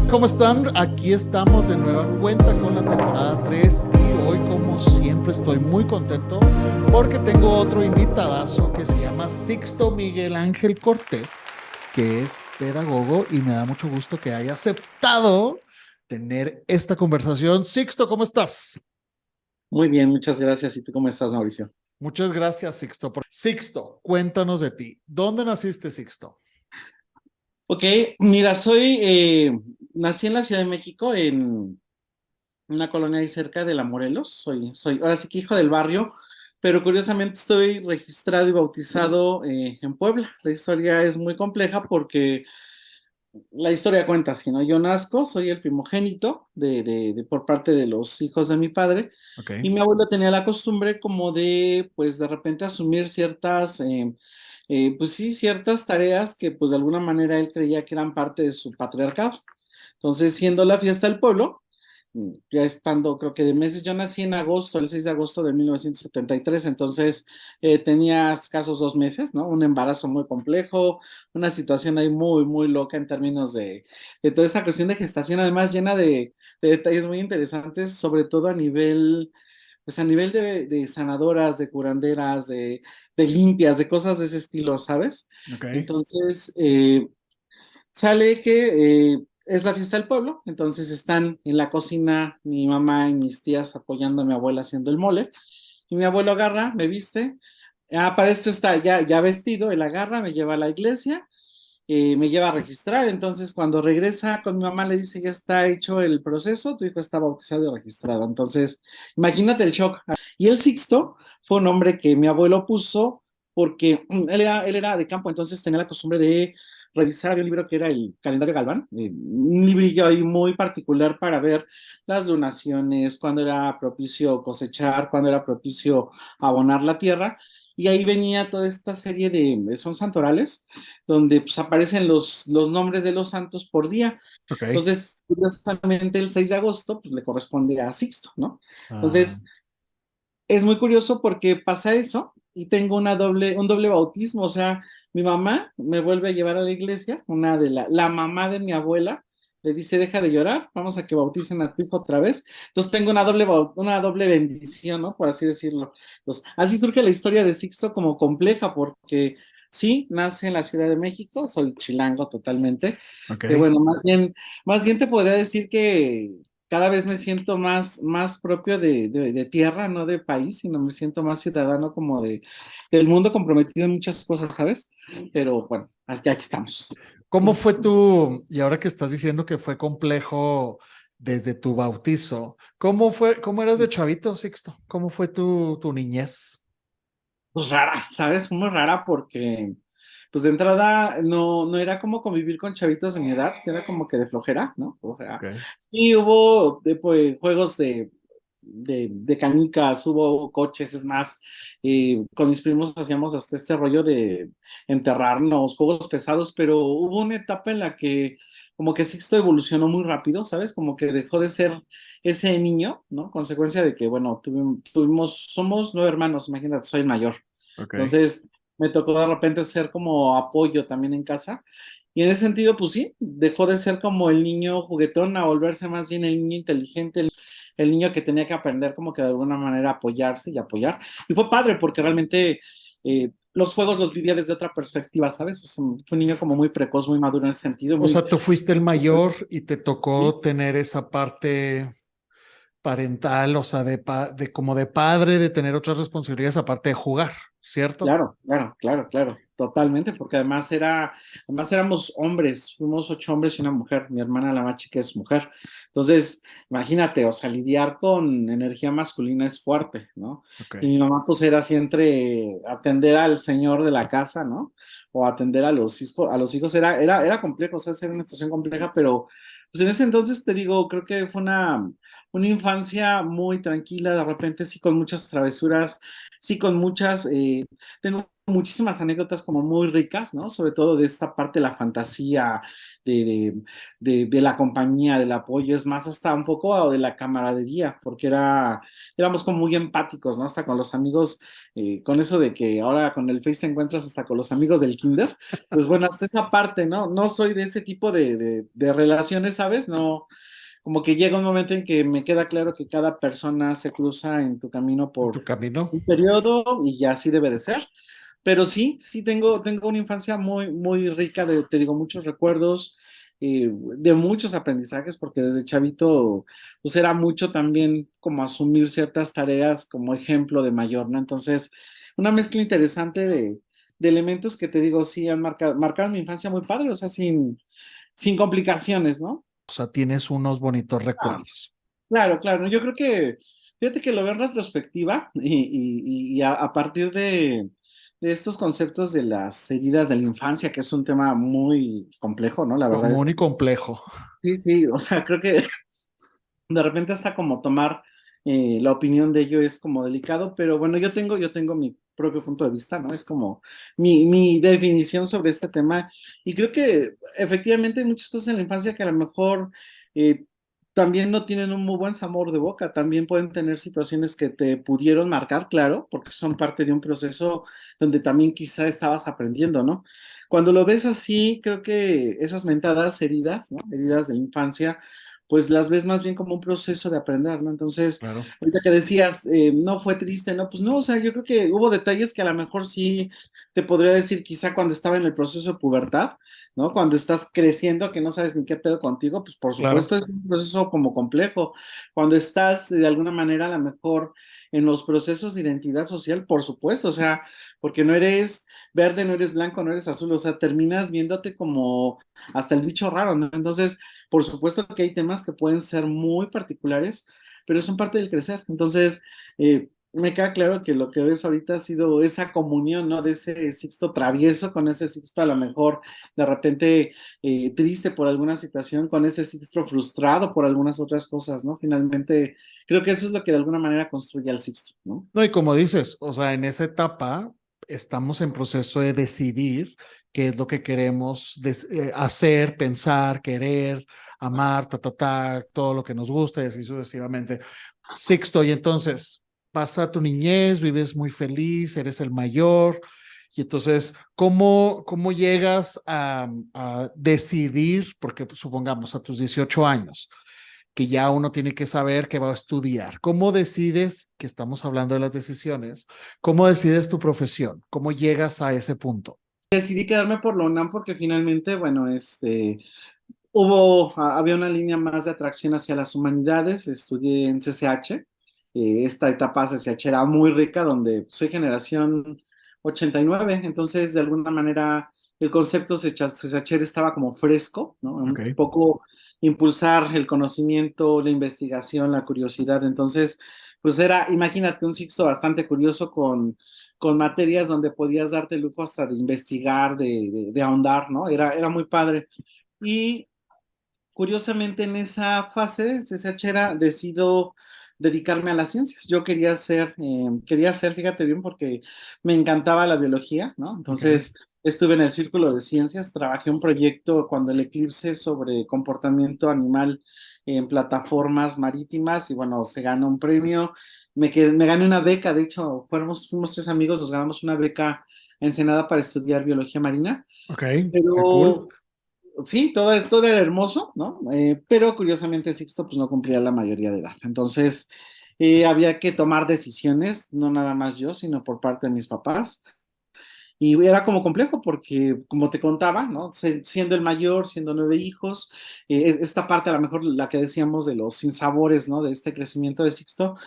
¿Cómo están? Aquí estamos de nueva cuenta con la temporada 3 y hoy, como siempre, estoy muy contento porque tengo otro invitadazo que se llama Sixto Miguel Ángel Cortés, que es pedagogo y me da mucho gusto que haya aceptado tener esta conversación. Sixto, ¿cómo estás? Muy bien, muchas gracias. ¿Y tú cómo estás, Mauricio? Muchas gracias, Sixto. Sixto, cuéntanos de ti. ¿Dónde naciste, Sixto? Ok, mira, nací en la Ciudad de México, en una colonia ahí cerca de La Morelos. Soy ahora sí que hijo del barrio, pero curiosamente estoy registrado y bautizado en Puebla. La historia es muy compleja porque la historia cuenta así, ¿no? Yo nazco, soy el primogénito por parte de los hijos de mi padre, Ok. y mi abuelo tenía la costumbre como de, pues de repente asumir pues sí, ciertas tareas que pues de alguna manera él creía que eran parte de su patriarcado. Entonces, siendo la fiesta del pueblo, ya estando, creo que de meses, yo nací en agosto, el 6 de agosto de 1973. Entonces tenía escasos 2 meses, ¿no? Un embarazo muy complejo, una situación ahí muy, muy loca en términos de toda esta cuestión de gestación, además llena de detalles muy interesantes, sobre todo pues a nivel de sanadoras, de curanderas, de limpias, de cosas de ese estilo, ¿sabes? Ok. Entonces, sale que es la fiesta del pueblo. Entonces están en la cocina mi mamá y mis tías apoyando a mi abuela haciendo el mole, y mi abuelo agarra, me viste, para esto está ya vestido, él agarra, me lleva a la iglesia, me lleva a registrar. Entonces cuando regresa con mi mamá le dice: ya está hecho el proceso, tu hijo está bautizado y registrado. Entonces imagínate el shock. Y el Sixto fue un nombre que mi abuelo puso porque él era de campo, entonces tenía la costumbre de revisar. Había un libro que era el calendario Galván, un librillo ahí muy particular para ver las lunaciones, cuándo era propicio cosechar, cuándo era propicio abonar la tierra. Y ahí venía toda esta serie son santorales, donde pues aparecen los nombres de los santos por día. Ok. Entonces, curiosamente, el 6 de agosto pues le corresponde a Sixto, ¿no? Ah, Entonces, es muy curioso porque pasa eso y tengo un doble bautismo. O sea, mi mamá me vuelve a llevar a la iglesia, la mamá de mi abuela le dice: deja de llorar, vamos a que bauticen a tu hijo otra vez. Entonces tengo una doble bendición, ¿no? Por así decirlo. Entonces, así surge la historia de Sixto, como compleja, porque sí, nace en la Ciudad de México, soy chilango totalmente, ok. que bueno, más bien te podría decir que cada vez me siento más propio de tierra, no de país, sino me siento más ciudadano como del mundo, comprometido en muchas cosas, ¿sabes? Pero bueno, hasta aquí estamos. ¿Cómo fue y ahora que estás diciendo que fue complejo desde tu bautizo, cómo eras de chavito, Sixto? ¿Cómo fue tu niñez? Pues rara, ¿sabes? Muy rara porque, pues de entrada, no era como convivir con chavitos de mi edad, era como que de flojera, ¿no? O sea, Ok. sí hubo pues, juegos de canicas, hubo coches. Es más, con mis primos hacíamos hasta este rollo de enterrarnos, juegos pesados. Pero hubo una etapa en la que como que Sixto evolucionó muy rápido, ¿sabes? Como que dejó de ser ese niño, ¿no? Consecuencia de que, bueno, somos 9 hermanos, imagínate, soy el mayor. Ok. Entonces, me tocó de repente ser como apoyo también en casa. Y en ese sentido, pues sí, dejó de ser como el niño juguetón a volverse más bien el niño inteligente, el niño que tenía que aprender como que de alguna manera apoyarse y apoyar. Y fue padre porque realmente los juegos los vivía desde otra perspectiva, ¿sabes? O sea, fue un niño como muy precoz, muy maduro en ese sentido, O muy... sea, tú fuiste el mayor y te Sí, tocó tener esa parte parental, o sea, de como de padre, de tener otras responsabilidades aparte de jugar, ¿cierto? claro, claro, claro, claro, totalmente, porque además éramos hombres, fuimos 8 hombres y una mujer. Mi hermana la más chica es mujer. Entonces, imagínate, o sea, lidiar con energía masculina es fuerte, ¿no? Ok. Y mi mamá pues era siempre atender al señor de la casa, ¿no? O atender a los hijos era complejo. O sea, era una situación compleja. Pero pues en ese entonces, te digo, creo que fue una infancia muy tranquila, de repente sí con muchas travesuras, sí con muchas... tengo muchísimas anécdotas como muy ricas, ¿no? Sobre todo de esta parte de la fantasía, de, de la compañía, del apoyo, es más hasta un poco de la camaradería, porque éramos como muy empáticos, ¿no? Hasta con los amigos, con eso de que ahora con el Face te encuentras hasta con los amigos del kinder, pues bueno, hasta esa parte, ¿no? No soy de ese tipo de relaciones, ¿sabes? No, como que llega un momento en que me queda claro que cada persona se cruza en tu camino en por tu camino. un periodo y ya así debe de ser. Pero sí, sí tengo una infancia muy, muy rica de, te digo, muchos recuerdos, de muchos aprendizajes, porque desde chavito, pues era mucho también como asumir ciertas tareas como ejemplo de mayor, ¿no? Entonces, una mezcla interesante de elementos que te digo, sí han marcado mi infancia muy padre, o sea, sin complicaciones, ¿no? O sea, tienes unos bonitos Ah, recuerdos. claro, claro. Yo creo que, fíjate que lo veo en retrospectiva y a partir de estos conceptos de las heridas de la infancia, que es un tema muy complejo, ¿no? La verdad es Común que y complejo. sí, sí, o sea, creo que de repente hasta como tomar la opinión de ello es como delicado, pero bueno, yo tengo mi propio punto de vista, ¿no? Es como mi definición sobre este tema y creo que efectivamente hay muchas cosas en la infancia que a lo mejor eh, también no tienen un muy buen sabor de boca, también pueden tener situaciones que te pudieron marcar, claro, porque son parte de un proceso donde también quizá estabas aprendiendo, ¿no? Cuando lo ves así, creo que esas mentadas heridas, ¿no? Heridas de la infancia, pues las ves más bien como un proceso de aprender, ¿no? Entonces, Claro. ahorita que decías, no fue triste, ¿no? Pues no, o sea, yo creo que hubo detalles que a lo mejor sí te podría decir quizá cuando estaba en el proceso de pubertad, ¿no? Cuando estás creciendo, que no sabes ni qué pedo contigo, pues por Claro. supuesto es un proceso como complejo. Cuando estás de alguna manera a lo mejor en los procesos de identidad social, por supuesto, o sea, porque no eres verde, no eres blanco, no eres azul, o sea, terminas viéndote como hasta el bicho raro, ¿no? Entonces, por supuesto que hay temas que pueden ser muy particulares, pero son parte del crecer. Entonces, me queda claro que lo que ves ahorita ha sido esa comunión, ¿no? De ese Sixto travieso con ese Sixto a lo mejor de repente triste por alguna situación, con ese Sixto frustrado por algunas otras cosas, ¿no? Finalmente, creo que eso es lo que de alguna manera construye al Sixto, ¿no? No, y como dices, o sea, en esa etapa estamos en proceso de decidir qué es lo que queremos hacer, pensar, querer, amar, todo lo que nos gusta y así sucesivamente. Sixto, y entonces pasa tu niñez, vives muy feliz, eres el mayor, y entonces, ¿cómo llegas a decidir, porque supongamos a tus 18 años, que ya uno tiene que saber que va a estudiar? ¿Cómo decides, que estamos hablando de las decisiones, cómo decides tu profesión? ¿Cómo llegas a ese punto? Decidí quedarme por la UNAM porque finalmente, bueno, había una línea más de atracción hacia las humanidades, estudié en CCH, esta etapa CCH era muy rica, donde soy generación 89, entonces de alguna manera el concepto CCH estaba como fresco, ¿no? Un Ok. poco impulsar el conocimiento, la investigación, la curiosidad, entonces pues era, imagínate, un Sixto bastante curioso con materias donde podías darte el lujo hasta de investigar, de ahondar, ¿no? Era muy padre. Y curiosamente en esa fase, CCH decido dedicarme a las ciencias. Yo quería ser, fíjate bien, porque me encantaba la biología, ¿no? Ok. Entonces estuve en el círculo de ciencias, trabajé un proyecto cuando el eclipse sobre comportamiento animal en plataformas marítimas y bueno, se ganó un premio. Me gané una beca, de hecho, fuimos tres amigos, nos ganamos una beca a Ensenada para estudiar biología marina, Ok. Qué cool. pero sí, todo era hermoso, ¿no? Pero curiosamente Sixto pues no cumplía la mayoría de edad. Entonces había que tomar decisiones, no nada más yo, sino por parte de mis papás. Y era como complejo porque, como te contaba, ¿no? Siendo el mayor, siendo 9 hijos, esta parte a lo mejor la que decíamos de los sinsabores, ¿no? De este crecimiento de Sixto,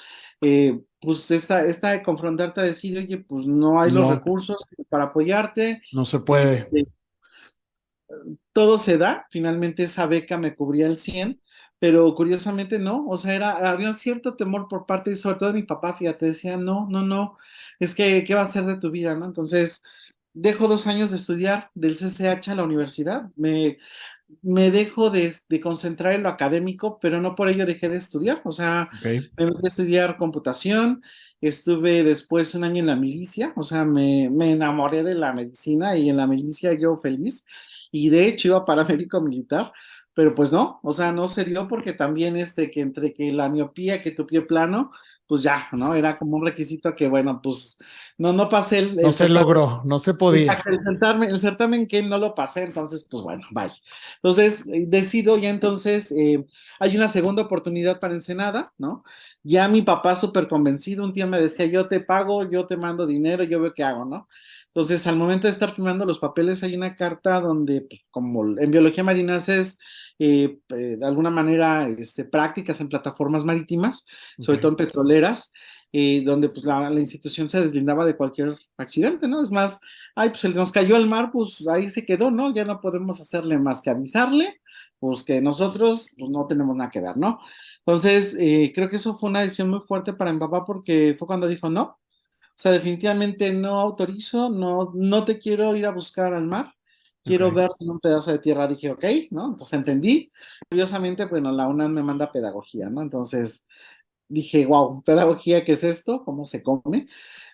pues esta de confrontarte a decir, oye, pues no hay los No, recursos para apoyarte, no se puede. este, todo se da, finalmente esa beca me cubría el 100, pero curiosamente no, o sea, había un cierto temor por parte, y sobre todo de mi papá, fíjate, decía, no, no, no, es que, ¿qué va a ser de tu vida, no? Entonces, dejo 2 años de estudiar del CCH a la universidad, me dejo de concentrar en lo académico, pero no por ello dejé de estudiar. O sea, Ok. me metí a estudiar computación, estuve después un año en la milicia, o sea, me enamoré de la medicina y en la milicia yo feliz. Y de hecho iba para médico militar, pero pues no, o sea, no se dio porque también que entre que la miopía, que tu pie plano, pues ya, ¿no? Era como un requisito que, bueno, pues no pasé No el se certamen. logró, no se podía. Exacto, el certamen que no lo pasé, entonces, pues bueno, bye. Entonces, decido ya entonces, hay una segunda oportunidad para Ensenada, ¿no? Ya mi papá súper convencido, un día me decía, yo te pago, yo te mando dinero, yo veo qué hago, ¿no? Entonces, al momento de estar firmando los papeles, hay una carta donde, pues, como en biología marina haces, de alguna manera, prácticas en plataformas marítimas, Ok. sobre todo en petroleras, donde pues la institución se deslindaba de cualquier accidente, ¿no? Es más, ay, pues se nos cayó al mar, pues ahí se quedó, ¿no? Ya no podemos hacerle más que avisarle, pues que nosotros, pues no tenemos nada que ver, ¿no? Entonces, creo que eso fue una decisión muy fuerte para mi papá porque fue cuando dijo, no, o sea, definitivamente no autorizo, no te quiero ir a buscar al mar, Ok. quiero verte en un pedazo de tierra. Dije, ok, ¿no? Entonces entendí. Curiosamente, bueno, la UNAM me manda pedagogía, ¿no? Entonces dije, wow, pedagogía, ¿qué es esto? ¿Cómo se come?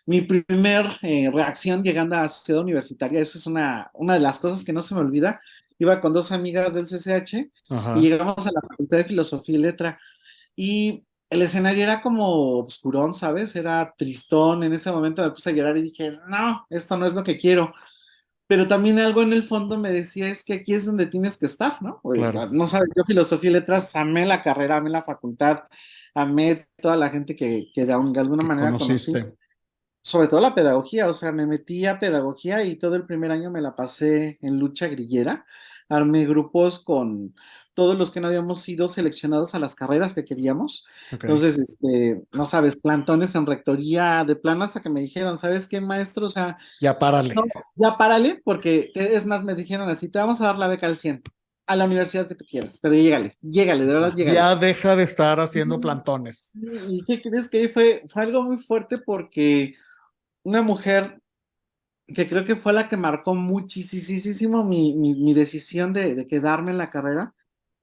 Mi primer reacción llegando a Ciudad Universitaria, eso es una de las cosas que no se me olvida. Iba con dos amigas del CCH y Ajá. llegamos a la Facultad de Filosofía y Letra y el escenario era como oscurón, ¿sabes? Era tristón. En ese momento me puse a llorar y dije, no, esto no es lo que quiero. Pero también algo en el fondo me decía, es que aquí es donde tienes que estar, ¿no? Claro. No sabes, yo Filosofía y Letras amé la carrera, amé la facultad, amé toda la gente que de alguna Que manera conocí, conociste. sobre todo la pedagogía. O sea, me metí a pedagogía y todo el primer año me la pasé en lucha grillera. Armé grupos con todos los que no habíamos sido seleccionados a las carreras que queríamos. Ok. Entonces, no sabes, plantones en rectoría, de plano hasta que me dijeron, ¿sabes qué, maestro? O sea, Ya párale. no, ya párale, porque es más, me dijeron así, te vamos a dar la beca al 100 a la universidad que tú quieras, pero llégale, llégale, de verdad, llégale. Ya deja de estar haciendo plantones. ¿Y qué crees que fue algo muy fuerte? Porque una mujer que creo que fue la que marcó muchísimo mi decisión de quedarme en la carrera,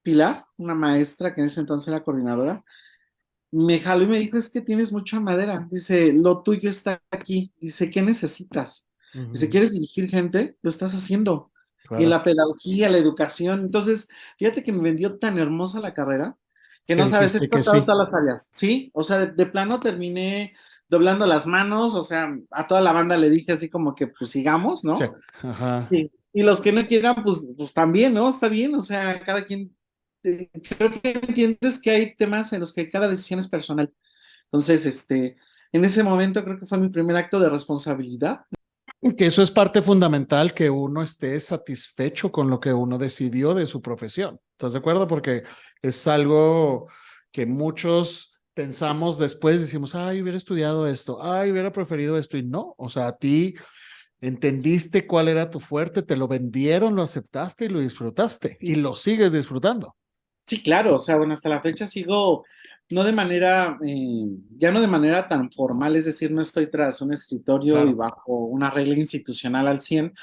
Pilar, una maestra que en ese entonces era coordinadora, me jaló y me dijo, es que tienes mucha madera, dice, lo tuyo está aquí, dice, ¿qué necesitas? Dice, Ujú. ¿quieres dirigir gente? Lo estás haciendo. Y en Claro. la pedagogía, la educación, entonces, fíjate que me vendió tan hermosa la carrera, que Que no sabes, he dijiste que tratado sí. todas las áreas, ¿sí? O sea, de plano terminé doblando las manos, o sea, a toda la banda le dije así como que, pues sigamos, Sí. ¿no? Ajá. Sí. Y los que no quieran, pues también, ¿no? Está bien, o sea, cada quien, creo que entiendes que hay temas en los que cada decisión es personal. Entonces, en ese momento creo que fue mi primer acto de responsabilidad. Que eso es parte fundamental, que uno esté satisfecho con lo que uno decidió de su profesión. ¿Estás de acuerdo? Porque es algo que muchos pensamos después, decimos, ay, hubiera estudiado esto, ay, hubiera preferido esto, y no, o sea, a ti entendiste cuál era tu fuerte, te lo vendieron, lo aceptaste y lo disfrutaste, y lo sigues disfrutando. Sí, claro, o sea, bueno, hasta la fecha sigo, no de manera, ya no de manera tan formal, es decir, no estoy tras un escritorio y Claro, bajo una regla institucional al 100,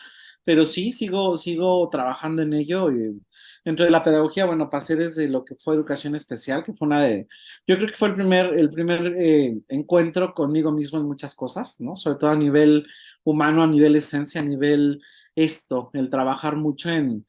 pero sí sigo trabajando en ello. Dentro de la pedagogía, bueno, pasé desde lo que fue educación especial, que fue yo creo que fue el primer encuentro conmigo mismo en muchas cosas, ¿no? Sobre todo a nivel humano, a nivel esencia, a nivel el trabajar mucho en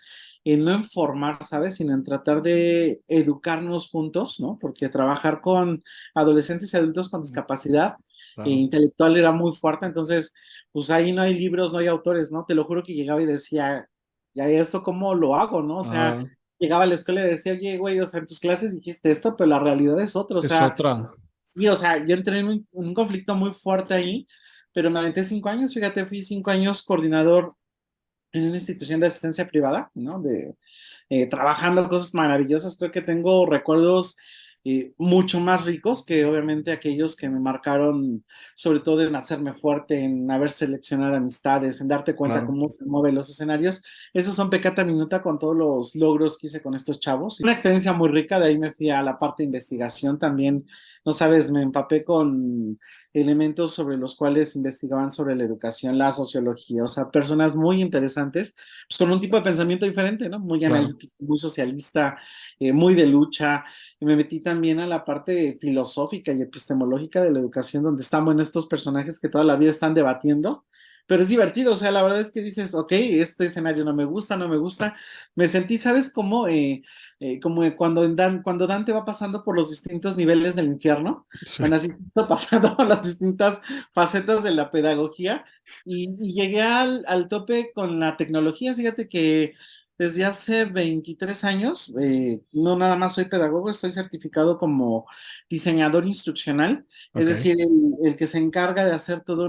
no en formar, ¿sabes? Sino en tratar de educarnos juntos, ¿no? Porque trabajar con adolescentes y adultos con discapacidad claro. intelectual era muy fuerte, entonces pues ahí no hay libros, no hay autores, ¿no? Te lo juro que llegaba y decía, ya esto cómo lo hago, ¿no? O sea, Ajá, llegaba a la escuela y decía, oye, güey, o sea, en tus clases dijiste esto, pero la realidad es otra, o es sea, otra. sí, o sea, yo entré en un conflicto muy fuerte ahí, pero me aventé 5 años, fíjate, fui 5 años coordinador en una institución de asistencia privada, ¿no? Trabajando cosas maravillosas, creo que tengo recuerdos mucho más ricos que obviamente aquellos que me marcaron, sobre todo en hacerme fuerte, en haber seleccionado amistades, en darte cuenta Claro. cómo se mueven los escenarios. Esos son pecata minuta con todos los logros que hice con estos chavos. Una experiencia muy rica, de ahí me fui a la parte de investigación también, no sabes, me empapé con elementos sobre los cuales investigaban sobre la educación, la sociología, o sea, personas muy interesantes, pues con un tipo de pensamiento diferente, ¿no? Muy Claro. analítico, muy socialista, muy de lucha. Y me metí también a la parte filosófica y epistemológica de la educación, donde están, bueno, estos personajes que toda la vida están debatiendo. Pero es divertido, o sea, la verdad es que dices, ok, este escenario no me gusta, no me gusta. Me sentí, ¿sabes cómo? Como cuando Dante va pasando por los distintos niveles del infierno, Sí. bueno, así está pasando por las distintas facetas de la pedagogía y llegué al tope con la tecnología. Fíjate que desde hace 23 años, no nada más soy pedagogo, estoy certificado como diseñador instruccional, es Ok, decir, el que se encarga de hacer toda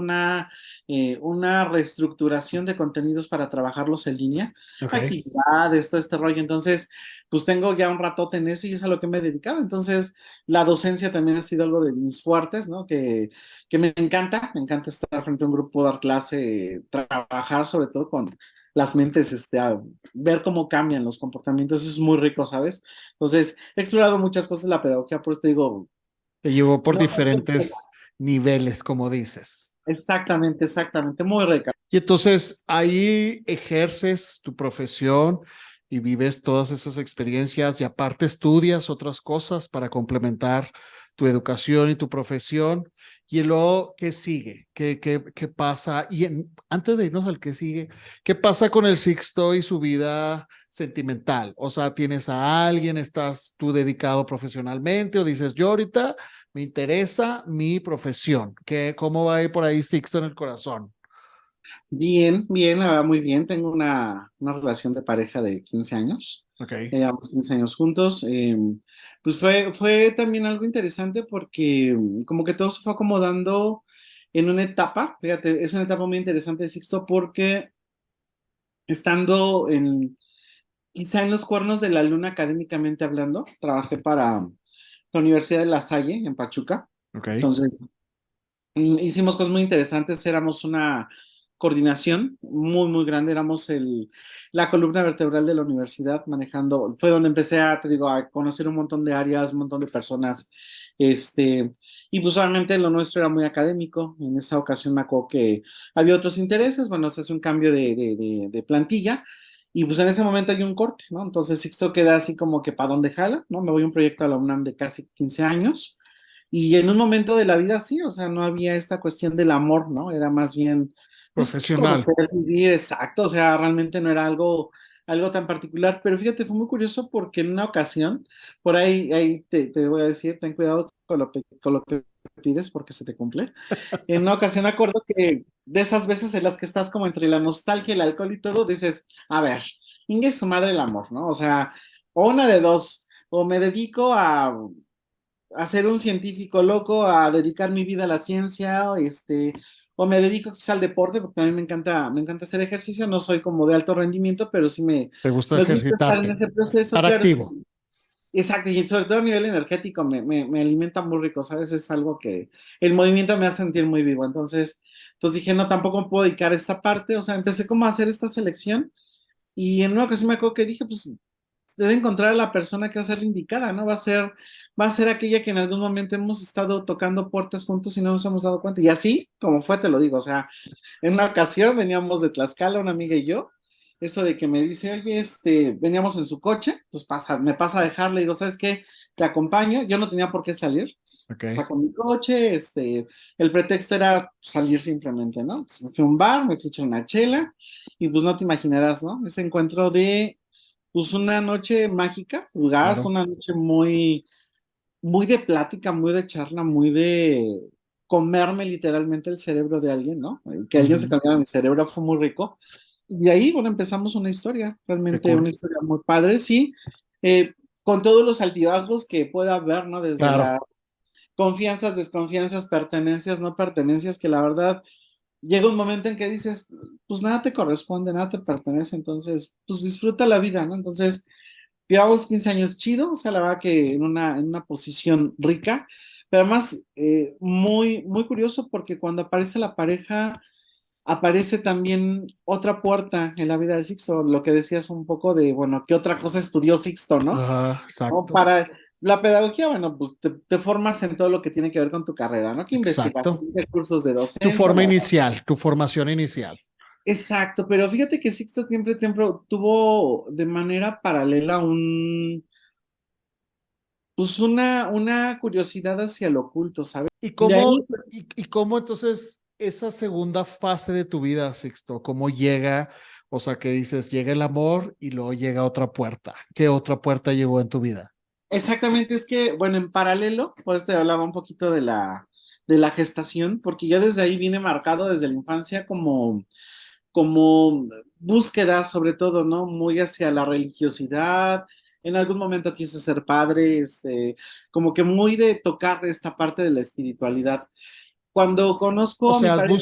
una reestructuración de contenidos para trabajarlos en línea, ok. actividades, todo este rollo. Entonces, pues tengo ya un ratote en eso y es a lo que me he dedicado. Entonces, la docencia también ha sido algo de mis fuertes, ¿no? Que me encanta estar frente a un grupo, dar clase, trabajar sobre todo con las mentes, a ver cómo cambian los comportamientos, eso es muy rico, ¿sabes? Entonces, he explorado muchas cosas de la pedagogía, por eso te digo, Te llevó por no, diferentes niveles, como dices. exactamente, exactamente, muy rica. Y entonces ahí ejerces tu profesión y vives todas esas experiencias y aparte estudias otras cosas para complementar tu educación y tu profesión. Y luego, ¿qué sigue? ¿Qué pasa? Antes de irnos al que sigue, ¿qué pasa con el Sixto y su vida sentimental? O sea, ¿tienes a alguien? ¿Estás tú dedicado profesionalmente? ¿O dices, yo ahorita me interesa mi profesión? ¿Cómo va a ir por ahí Sixto en el corazón? Bien, bien, la verdad, muy bien. Tengo una relación de pareja de 15 años. Ok. Ya llevamos 15 años juntos. Pues fue también algo interesante porque como que todo se fue acomodando en una etapa. Fíjate, es una etapa muy interesante de Sixto porque estando quizá en los cuernos de la luna académicamente hablando, trabajé para la Universidad de La Salle en Pachuca. Ok. Entonces, hicimos cosas muy interesantes, éramos una coordinación muy, muy grande, éramos la columna vertebral de la universidad manejando, fue donde empecé te digo, a conocer un montón de áreas, un montón de personas, y pues obviamente lo nuestro era muy académico, en esa ocasión me acuerdo que había otros intereses, bueno, se hace un cambio de plantilla, y pues en ese momento hay un corte, ¿no? Entonces Sixto queda así como que para dónde jala, ¿no? Me voy a un proyecto a la UNAM de casi 15 años, y en un momento de la vida sí, o sea, no había esta cuestión del amor, ¿no? Era más bien, pues, Profesional. conocer, vivir, exacto, o sea, realmente no era algo tan particular, pero fíjate, fue muy curioso porque en una ocasión, por ahí te voy a decir, ten cuidado con lo que pides porque se te cumple. En una ocasión me acuerdo que de esas veces en las que estás como entre la nostalgia, el alcohol y todo, dices, a ver, Inge es su madre el amor, ¿no? O sea, o una de dos, o me dedico a ser un científico loco, a dedicar mi vida a la ciencia, o me dedico quizá al deporte, porque también me encanta hacer ejercicio, no soy como de alto rendimiento, pero sí me, Te gusta me gusta estar en ejercitarte, ese proceso, estar claro, activo. exacto, y sobre todo a nivel energético me alimenta muy rico, ¿sabes? Es algo que el movimiento me hace sentir muy vivo, entonces dije, no, tampoco puedo dedicar esta parte, o sea, empecé como a hacer esta selección, y en una ocasión me acuerdo que dije, pues debe encontrar a la persona que va a ser la indicada, ¿no? Va a ser aquella que en algún momento hemos estado tocando puertas juntos y no nos hemos dado cuenta. Y así, como fue, te lo digo, o sea, en una ocasión veníamos de Tlaxcala, una amiga y yo, eso de que me dice, oye, veníamos en su coche, entonces me pasa a dejar, le digo, ¿sabes qué? Te acompaño, yo no tenía por qué salir, Ok. saco mi coche, el pretexto era salir simplemente, ¿no? Pues me fui a un bar, me fui a echar una chela, y pues no te imaginarás, ¿no? Ese encuentro pues una noche mágica, fugaz, Claro. una noche muy, muy de plática, muy de charla, muy de comerme literalmente el cerebro de alguien, ¿no? Que alguien se Ujú. comiera mi cerebro fue muy rico. Y de ahí, bueno, empezamos una historia, Qué realmente cool. una historia muy padre, sí, con todos los altibajos que pueda haber, ¿no? Desde Claro. las confianzas, desconfianzas, pertenencias, no pertenencias, que la verdad llega un momento en que dices, pues nada te corresponde, nada te pertenece, entonces, pues disfruta la vida, ¿no? Entonces, llevamos 15 años chido, o sea, la verdad que en una posición rica, pero además muy, muy curioso porque cuando aparece la pareja, aparece también otra puerta en la vida de Sixto, lo que decías un poco de, bueno, ¿qué otra cosa estudió Sixto, no? Ajá, ¿No? exacto. Para la pedagogía, bueno, pues te formas en todo lo que tiene que ver con tu carrera, ¿no? Que Exacto. investigación, recursos de Tu docencia, forma bla, bla. inicial, tu formación inicial. Exacto, pero fíjate que Sixto siempre tuvo de manera paralela pues una curiosidad hacia lo oculto, ¿sabes? ¿Y De cómo, ahí, y cómo entonces esa segunda fase de tu vida, Sixto, cómo llega? O sea, que dices, llega el amor y luego llega otra puerta. ¿Qué otra puerta llegó en tu vida? exactamente, es que, bueno, en paralelo, por eso te hablaba un poquito de la gestación, porque ya desde ahí viene marcado desde la infancia como búsqueda, sobre todo, ¿no? Muy hacia la religiosidad. En algún momento quise ser padre, como que muy de tocar esta parte de la espiritualidad. Cuando O conozco a mi sea, pareja,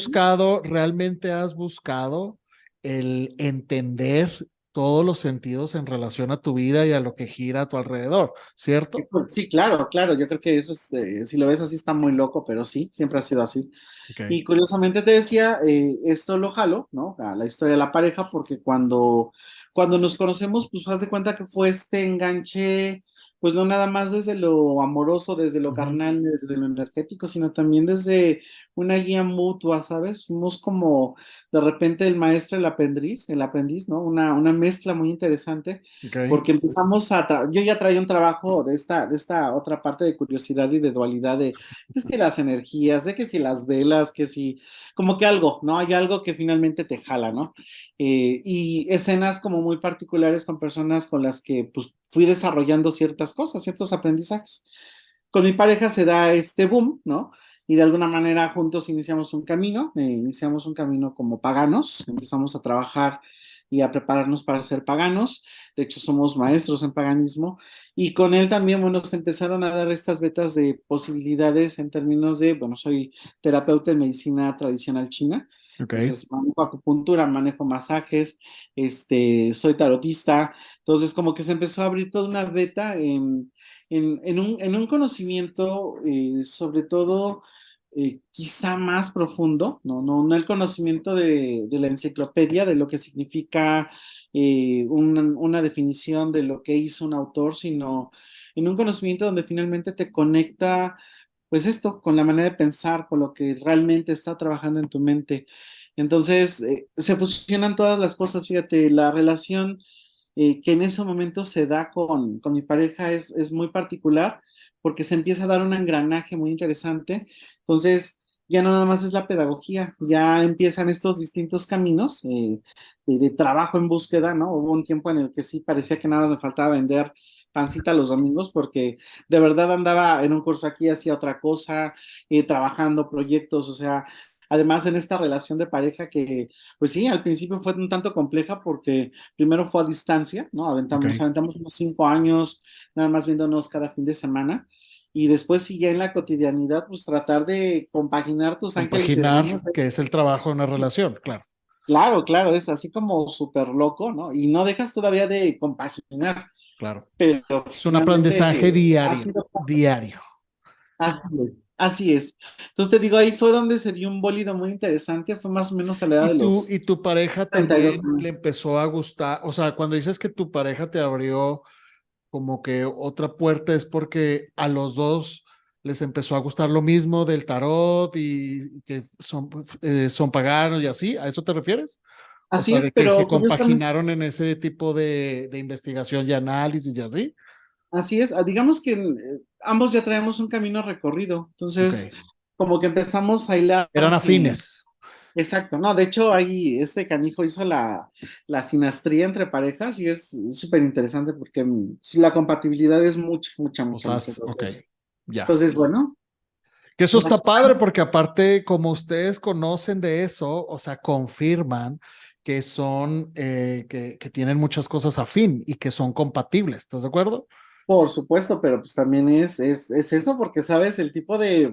realmente has buscado el entender todos los sentidos en relación a tu vida y a lo que gira a tu alrededor, ¿cierto? pues, sí, claro, claro, yo creo que eso es, si lo ves así está muy loco, pero sí, siempre ha sido así. Ok, Y curiosamente te decía, esto lo jalo, ¿no? A la historia de la pareja, porque cuando nos conocemos, pues haz de cuenta que fue este enganche, pues no nada más desde lo amoroso, desde lo ujú, carnal, desde lo energético, sino también desde una guía mutua, ¿sabes? Fuimos como de repente el maestro, el aprendiz, ¿no? Una mezcla muy interesante, ok, porque empezamos yo ya traía un trabajo de esta otra parte de curiosidad y de dualidad de es que las energías, de que si las velas, que si, como que algo, ¿no? Hay algo que finalmente te jala, ¿no? Y escenas como muy particulares con personas con las que pues fui desarrollando ciertas cosas, ciertos aprendizajes. Con mi pareja se da este boom, ¿no? Y de alguna manera juntos iniciamos un camino como paganos, empezamos a trabajar y a prepararnos para ser paganos. De hecho, somos maestros en paganismo y con él también, bueno, se empezaron a dar estas vetas de posibilidades en términos de, bueno, soy terapeuta en medicina tradicional china, ok. entonces manejo acupuntura, manejo masajes, soy tarotista, entonces como que se empezó a abrir toda una veta en un conocimiento, sobre todo, quizá más profundo, no el conocimiento de la enciclopedia, de lo que significa una definición de lo que hizo un autor, sino en un conocimiento donde finalmente te conecta, pues esto, con la manera de pensar, con lo que realmente está trabajando en tu mente. Entonces, se fusionan todas las cosas, fíjate, la relación que en ese momento se da con mi pareja es muy particular porque se empieza a dar un engranaje muy interesante. Entonces, ya no nada más es la pedagogía, ya empiezan estos distintos caminos de trabajo en búsqueda, ¿no? Hubo un tiempo en el que sí parecía que nada más me faltaba vender pancita los domingos porque de verdad andaba en un curso aquí, hacía otra cosa, trabajando proyectos, o sea, además en esta relación de pareja que, pues sí, al principio fue un tanto compleja porque primero fue a distancia, ¿no? Ok. Aventamos unos 5 años, nada más viéndonos cada fin de semana. Y después sí, ya en la cotidianidad, pues tratar de compaginar tus ángeles y Compaginar, demonios. que es el trabajo de una relación, claro, Claro, claro, es así como súper loco, ¿no? Y no dejas todavía de compaginar, claro. pero Es un finalmente aprendizaje ha diario, sido diario. así es. Así es. Entonces te digo, ahí fue donde se dio un bólido muy interesante, fue más o menos a la edad de Y los tu pareja 32 también le años. empezó a gustar, o sea, cuando dices que tu pareja te abrió como que otra puerta es porque a los dos les empezó a gustar lo mismo del tarot y que son paganos y así, ¿a eso te refieres? O Así sea, es, de que se pero curiosamente, compaginaron en ese tipo de investigación y análisis y así. así es. Digamos que ambos ya traemos un camino recorrido, Ok. entonces como que empezamos a hilar. Eran eh, afines. exacto, no, de hecho ahí este canijo hizo la sinastría entre parejas y es súper interesante porque sí, la compatibilidad es mucha, mucha, O mucha, sea, mucha. ok, ya. Entonces, bueno, Que eso pues está aquí padre porque aparte, como ustedes conocen de eso, o sea, confirman que son, que tienen muchas cosas afín y que son compatibles. ¿Estás de acuerdo? por supuesto, pero pues también es eso, porque sabes el tipo de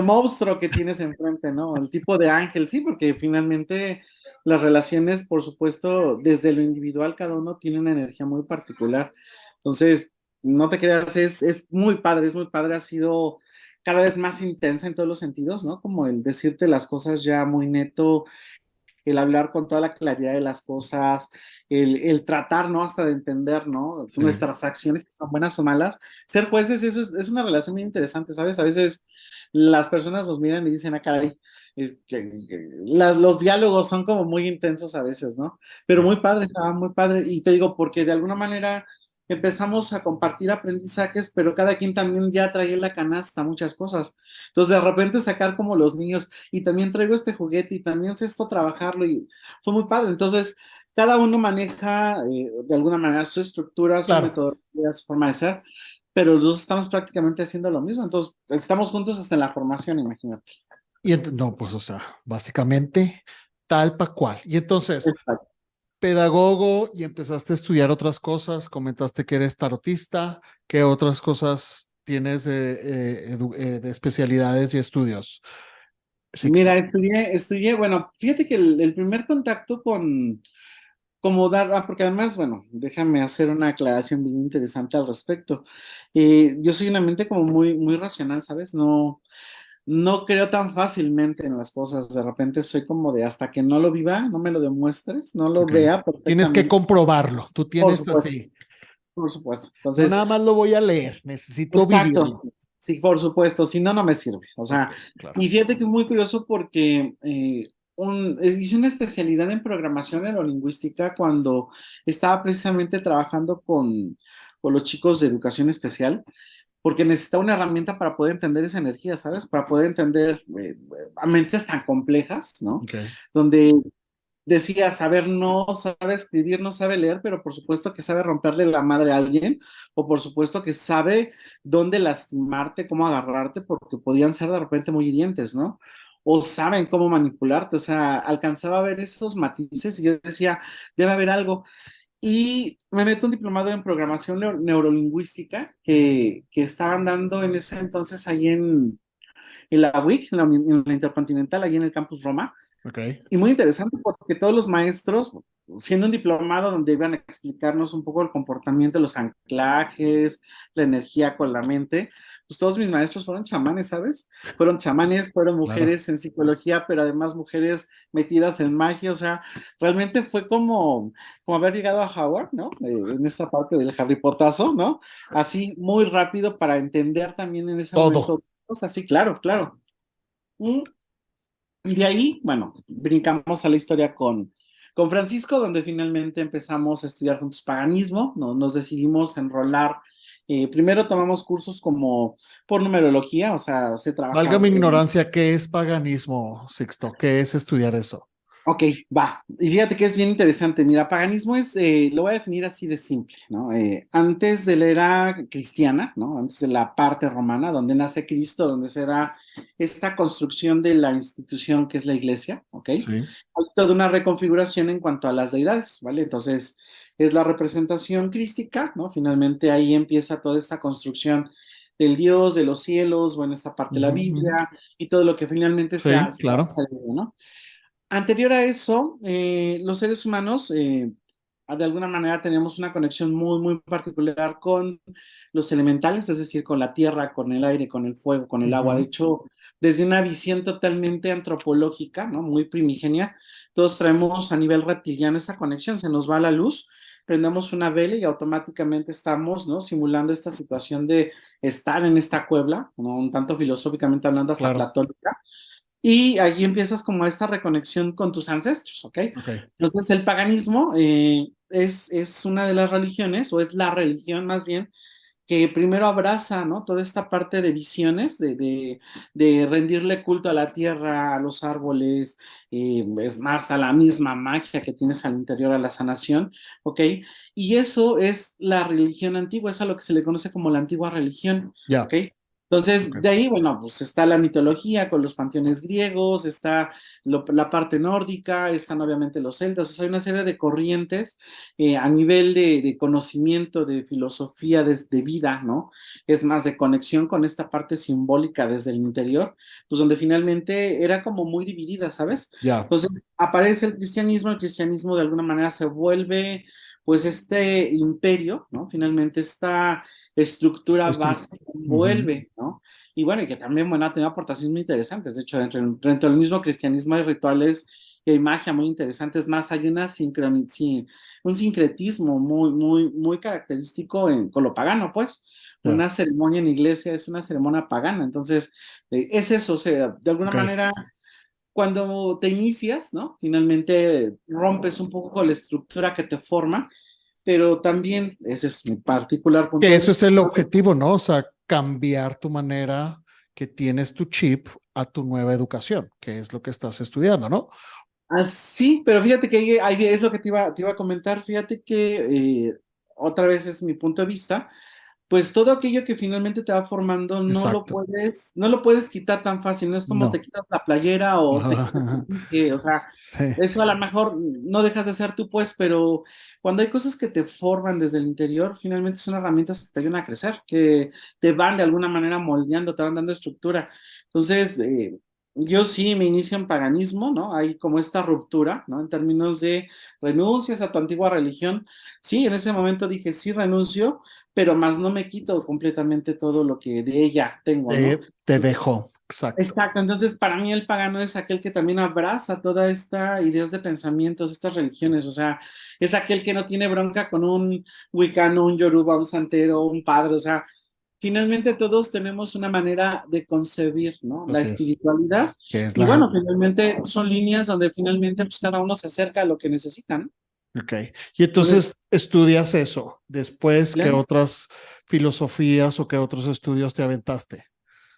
monstruo que tienes enfrente, ¿no? El tipo de ángel, sí, porque finalmente las relaciones, por supuesto, desde lo individual, cada uno tiene una energía muy particular. Entonces, no te creas, es muy padre, ha sido cada vez más intensa en todos los sentidos, ¿no? Como el decirte las cosas ya muy neto, el hablar con toda la claridad de las cosas, el tratar, ¿no? Hasta de entender, ¿no? Sí. Nuestras acciones, que son buenas o malas. Ser jueces, eso es una relación muy interesante, ¿sabes? A veces las personas nos miran y dicen, ah, caray, los diálogos son como muy intensos a veces, ¿no? Pero muy padre, muy padre. Y te digo, porque de alguna manera empezamos a compartir aprendizajes, pero cada quien también ya traía en la canasta muchas cosas. Entonces, de repente sacar como los niños, y también traigo este juguete, y también sé esto trabajarlo, y fue muy padre. Entonces, cada uno maneja de alguna manera su estructura, su Claro. metodología, su forma de ser, pero los dos estamos prácticamente haciendo lo mismo. Entonces, estamos juntos hasta en la formación, imagínate. Y no, pues, o sea, básicamente tal pa' cual. Y entonces, Exacto. pedagogo y empezaste a estudiar otras cosas, comentaste que eres tarotista, ¿qué otras cosas tienes de especialidades y estudios, Mira, Sixto? bueno, fíjate que el primer contacto como dar, porque además, bueno, déjame hacer una aclaración bien interesante al respecto. Yo soy una mente como muy, muy racional, ¿sabes? No creo tan fácilmente en las cosas. De repente soy como de hasta que no lo viva, no me lo demuestres, no lo Ok. vea Tienes que perfectamente. comprobarlo, tú Por tienes supuesto, así, por supuesto. no Entonces, nada más lo voy a leer, necesito exacto, vivirlo. sí, por supuesto, si no, no me sirve. O Ok, sea, claro. y fíjate que es muy curioso porque hice una especialidad en programación neurolingüística cuando estaba precisamente trabajando con los chicos de educación especial, porque necesitaba una herramienta para poder entender esa energía, ¿sabes? Para poder entender a mentes tan complejas, ¿no? Ok, Donde decía, saber no sabe escribir, no sabe leer, pero por supuesto que sabe romperle la madre a alguien, o por supuesto que sabe dónde lastimarte, cómo agarrarte, porque podían ser de repente muy hirientes, ¿no? O saben cómo manipularte, o sea, alcanzaba a ver esos matices y yo decía, debe haber algo. Y me meto un diplomado en programación neurolingüística que estaban dando en ese entonces ahí en la UIC, en la Intercontinental, ahí en el Campus Roma. ok. Y muy interesante porque todos los maestros, siendo un diplomado donde iban a explicarnos un poco el comportamiento, los anclajes, la energía con la mente, pues todos mis maestros fueron chamanes, ¿sabes? Fueron chamanes, fueron Claro. mujeres en psicología, pero además mujeres metidas en magia, o sea, realmente fue como haber llegado a Howard, ¿no? En esta parte del Harry Potazo, ¿no? Así muy rápido para entender también en ese Todo. momento, cosas así, claro, claro. Mm, y de ahí, bueno, brincamos a la historia con Francisco, donde finalmente empezamos a estudiar juntos paganismo, ¿no? Nos decidimos enrolar. Primero tomamos cursos como por numerología, o sea, se Valga trabaja mi en. ignorancia, ¿qué es paganismo, Sixto? ¿Qué es estudiar eso? Ok, va. Y fíjate que es bien interesante. Mira, paganismo lo voy a definir así de simple, ¿no? Antes de la era cristiana, ¿no? Antes de la parte romana, donde nace Cristo, donde se da esta construcción de la institución que es la iglesia, ¿ok? Hay Sí. toda una reconfiguración en cuanto a las deidades, ¿vale? Entonces, es la representación crística, ¿no? Finalmente ahí empieza toda esta construcción del Dios, de los cielos, bueno, esta parte de la Ujú, ujú. Biblia y todo lo que finalmente Sí, ha claro. salido, ¿no? Anterior a eso, los seres humanos, de alguna manera, teníamos una conexión muy, muy particular con los elementales, es decir, con la tierra, con el aire, con el fuego, con el agua. De Ujú. hecho, desde una visión totalmente antropológica, ¿no? Muy primigenia, todos traemos a nivel reptiliano esa conexión, se nos va la luz, prendemos una vela y automáticamente estamos, ¿no? Simulando esta situación de estar en esta cueva, ¿no? Un tanto filosóficamente hablando, hasta Claro. platónica, y allí empiezas como esta reconexión con tus ancestros, ¿ok? Ok. Entonces el paganismo es una de las religiones, o es la religión más bien, que primero abraza, ¿no? Toda esta parte de visiones, de rendirle culto a la tierra, a los árboles, es más, a la misma magia que tienes al interior, a la sanación, ¿ok? Y eso es la religión antigua, es a lo que se le conoce como la antigua religión, ¿ok? Ya. Entonces, Ok. de ahí, bueno, pues está la mitología con los panteones griegos, está la parte nórdica, están obviamente los celtas, o sea, hay una serie de corrientes a nivel de conocimiento, de filosofía, de vida, ¿no? Es más, de conexión con esta parte simbólica desde el interior, pues donde finalmente era como muy dividida, ¿sabes? Ya. Entonces aparece el cristianismo de alguna manera se vuelve, pues, este imperio, ¿no? Finalmente esta estructura Estru- base Ujú. vuelve, ¿no? Y bueno, y que también, bueno, ha tenido aportaciones muy interesantes. De hecho, dentro del mismo cristianismo hay rituales y hay magia muy interesante. Es más, hay un sincretismo muy característico con lo pagano, pues. Ya, Una ceremonia en iglesia es una ceremonia pagana. Entonces, es eso, o sea, de alguna ok. manera cuando te inicias, ¿no? Finalmente rompes un poco con la estructura que te forma, pero también, ese es mi particular punto Que de eso es vista. el objetivo, ¿no? O sea, cambiar tu manera que tienes tu chip a tu nueva educación, que es lo que estás estudiando, ¿no? Sí, pero fíjate que ahí es lo que te iba a comentar, fíjate que otra vez es mi punto de vista. Pues todo aquello que finalmente te va formando Exacto. no lo puedes quitar tan fácil, no es como te No. quitas la playera o te quitas el pique, o sea, Sí, eso a lo mejor no dejas de ser tú, pues, pero cuando hay cosas que te forman desde el interior, finalmente son herramientas que te ayudan a crecer, que te van de alguna manera moldeando, te van dando estructura. Entonces, yo sí me inicio en paganismo, ¿no? Hay como esta ruptura, ¿no? En términos de renuncias a tu antigua religión. Sí, en ese momento dije, sí, renuncio, pero más no me quito completamente todo lo que de ella tengo, ¿no? te dejo. Exacto. Exacto, entonces para mí el pagano es aquel que también abraza toda esta ideas de pensamientos, estas religiones, o sea, es aquel que no tiene bronca con un wicano, un yoruba, un santero, un padre, o sea, finalmente todos tenemos una manera de concebir, ¿no? La Así es. espiritualidad Que es y la... bueno, finalmente son líneas donde finalmente pues cada uno se acerca a lo que necesita, ¿no? Ok. Y Entonces, entonces estudias eso. Después, ¿qué claro. otras filosofías o qué otros estudios te aventaste?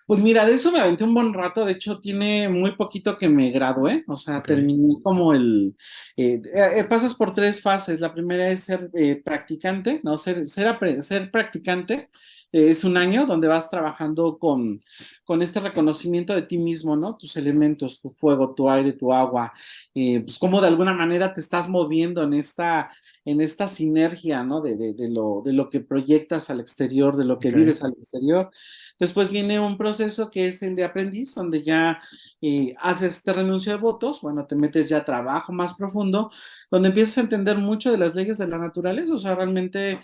Pues mira, de eso me aventé un buen rato, de hecho tiene muy poquito que me gradué, o sea, Ok. terminé como pasas por tres fases, la primera es ser practicante, ¿no? Ser practicante es un año donde vas trabajando con este reconocimiento de ti mismo, ¿no? Tus elementos, tu fuego, tu aire, tu agua, pues cómo de alguna manera te estás moviendo en esta sinergia, ¿no? De lo que proyectas al exterior, de lo que Ok. vives al exterior. Después viene un proceso que es el de aprendiz, donde ya haces este renuncio de votos, bueno, te metes ya a trabajo más profundo, donde empiezas a entender mucho de las leyes de la naturaleza, o sea, realmente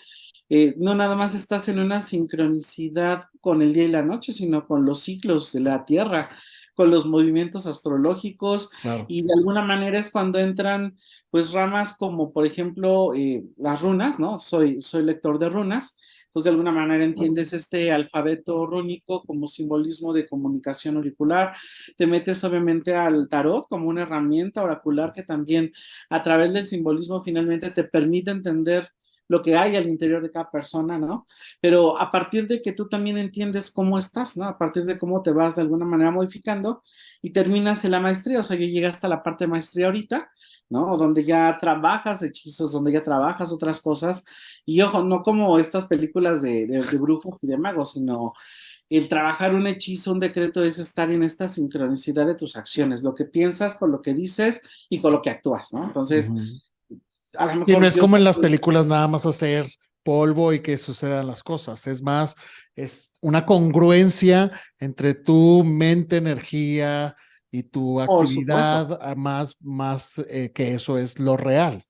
no nada más estás en una sincronicidad con el día y la noche, sino con los ciclos de la Tierra, con los movimientos astrológicos, Claro. y de alguna manera es cuando entran pues ramas como por ejemplo las runas, ¿no? Soy lector de runas. Entonces, de alguna manera entiendes este alfabeto rúnico como simbolismo de comunicación auricular. Te metes obviamente al tarot como una herramienta oracular que también a través del simbolismo finalmente te permite entender lo que hay al interior de cada persona, ¿no? Pero a partir de que tú también entiendes cómo estás, ¿no? A partir de cómo te vas de alguna manera modificando y terminas en la maestría, o sea, yo llegué hasta la parte de maestría ahorita, ¿no? Donde ya trabajas hechizos, donde ya trabajas otras cosas y ojo, no como estas películas de brujos y de magos, sino el trabajar un hechizo, un decreto es estar en esta sincronicidad de tus acciones, lo que piensas con lo que dices y con lo que actúas, ¿no? Entonces, Ujú. a lo Y no mejor es yo... como en las películas nada más hacer polvo y que sucedan las cosas. Es más, es una congruencia entre tu mente, energía y tu Por supuesto. actividad, más que eso es lo real.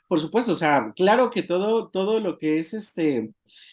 Por supuesto, o sea, claro que todo lo que es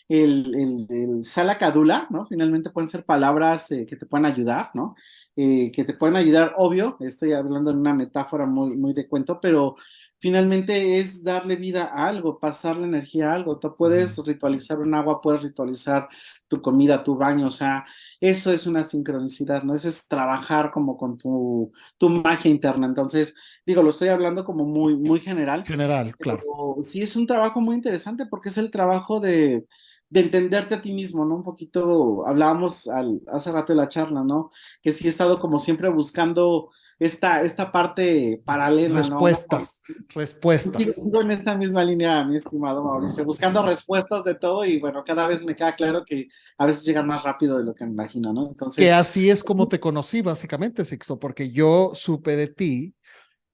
el salacadula, ¿no? Finalmente pueden ser palabras que te pueden ayudar, ¿no? Que te pueden ayudar, obvio, estoy hablando en una metáfora muy de cuento, pero finalmente es darle vida a algo, pasar la energía a algo. Tú Ujú. puedes ritualizar un agua, puedes ritualizar tu comida, tu baño, o sea, eso es una sincronicidad, ¿no? Eso es trabajar como con tu magia interna. Entonces, digo, lo estoy hablando como muy general, General, claro. pero sí es un trabajo muy interesante porque es el trabajo de entenderte a ti mismo, ¿no? Un poquito, hablábamos hace rato de la charla, ¿no? Que sí he estado como siempre buscando esta parte paralela, ¿no? Respuestas, respuestas. Sigo en esta misma línea, mi estimado Mauricio, buscando respuestas de todo y bueno, cada vez me queda claro que a veces llegan más rápido de lo que me imagino, ¿no? Que Entonces, así es como te conocí, básicamente, Sixto, porque yo supe de ti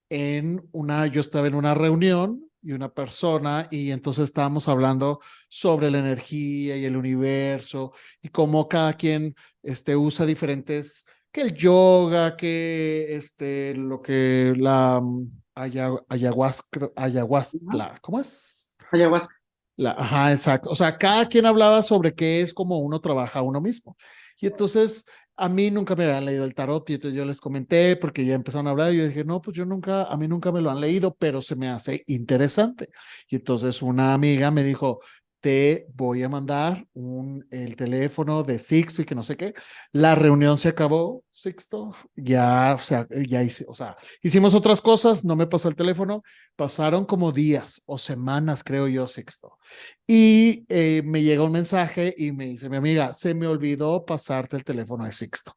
yo estaba en una reunión y una persona, y entonces estábamos hablando sobre la energía y el universo y cómo cada quien usa diferentes, que el yoga, que lo que la ayahuasca, ¿no? ayahuasca, ¿cómo es? Ayahuasca. Ajá, exacto. O sea, cada quien hablaba sobre qué es como uno trabaja a uno mismo. Y entonces a mí nunca me habían leído el tarot y entonces yo les comenté porque ya empezaron a hablar y yo dije, no, pues yo nunca, a mí nunca me lo han leído, pero se me hace interesante. Y entonces una amiga me dijo, te voy a mandar el teléfono de Sixto y que no sé qué. La reunión se acabó, Sixto, ya, o sea, o sea, hicimos otras cosas, no me pasó el teléfono, pasaron como días o semanas, creo yo, Sixto. Y me llega un mensaje y me dice mi amiga, se me olvidó pasarte el teléfono de Sixto.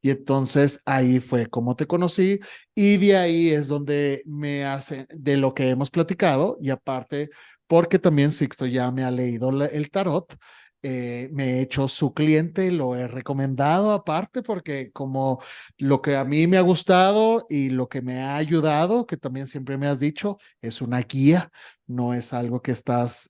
Y entonces ahí fue como te conocí y de ahí es donde me hace de lo que hemos platicado y aparte porque también Sixto ya me ha leído el tarot. Me he hecho su cliente, lo he recomendado aparte porque como lo que a mí me ha gustado y lo que me ha ayudado, que también siempre me has dicho, es una guía, no es algo que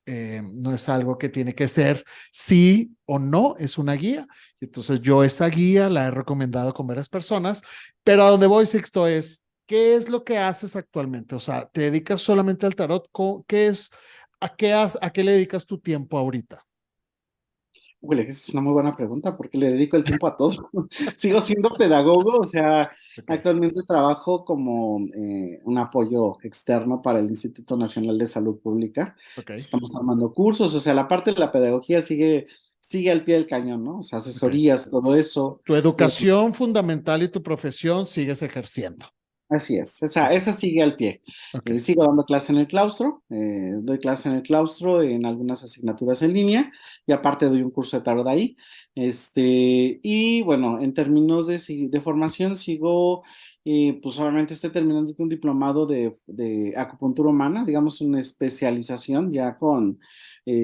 no es algo que tiene que ser sí o no, es una guía. Entonces yo esa guía la he recomendado con varias personas, pero a donde voy, Sixto, es, ¿qué es lo que haces actualmente? O sea, ¿te dedicas solamente al tarot? ¿Qué es, a qué le dedicas tu tiempo ahorita? Híjole, esa es una muy buena pregunta porque le dedico el tiempo a todo. Sigo siendo pedagogo, o sea, Ok, actualmente trabajo como un apoyo externo para el Instituto Nacional de Salud Pública. ok, Estamos tomando cursos, o sea, la parte de la pedagogía sigue al pie del cañón, ¿no? O sea, ok. asesorías, todo eso. Tu eh, educación fundamental y tu profesión sigues ejerciendo. Así es, Ok, esa sigue al pie. ok, Sigo dando clase en el claustro, doy clase en el claustro en algunas asignaturas en línea y aparte doy un curso de tarot ahí. Y bueno, en términos de formación sigo, pues obviamente estoy terminando un diplomado de acupuntura humana, digamos una especialización ya con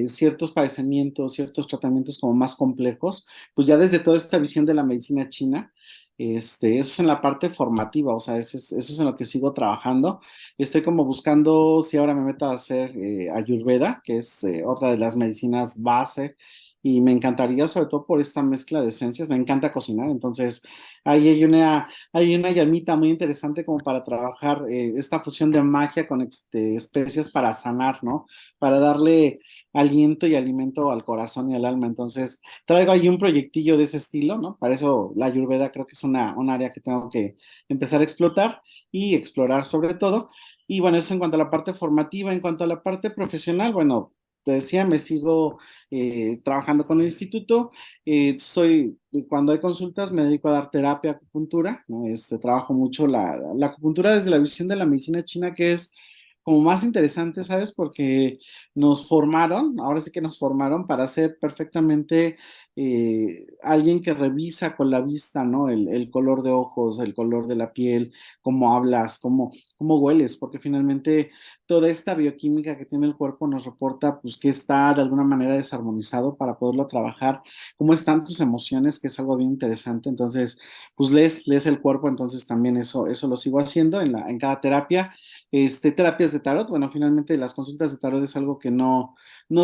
ciertos padecimientos, ciertos tratamientos como más complejos, pues ya desde toda esta visión de la medicina china. Eso es en la parte formativa, o sea, eso es en lo que sigo trabajando. Estoy como buscando si ahora me meto a hacer Ayurveda, que es otra de las medicinas base, y me encantaría, sobre todo por esta mezcla de esencias, me encanta cocinar, entonces ahí hay una llamita muy interesante como para trabajar esta fusión de magia con especias para sanar, ¿no? Para darle aliento y alimento al corazón y al alma. Entonces, traigo ahí un proyectillo de ese estilo, ¿no? Para eso la Ayurveda creo que es un área que tengo que empezar a explotar y explorar sobre todo. Y bueno, eso en cuanto a la parte formativa, en cuanto a la parte profesional, bueno, te decía, me sigo trabajando con el instituto. Cuando hay consultas, me dedico a dar terapia, acupuntura, ¿no? Trabajo mucho la acupuntura desde la visión de la medicina china, que es como más interesante, ¿sabes? Porque nos formaron, ahora sí que nos formaron para ser perfectamente alguien que revisa con la vista, ¿no? El color de ojos, el color de la piel, cómo hablas, cómo hueles, porque finalmente toda esta bioquímica que tiene el cuerpo nos reporta, pues, que está de alguna manera desarmonizado para poderlo trabajar, cómo están tus emociones, que es algo bien interesante. Entonces, pues lees el cuerpo, entonces también eso lo sigo haciendo en cada terapia. Terapias de tarot, bueno, finalmente las consultas de tarot es algo que no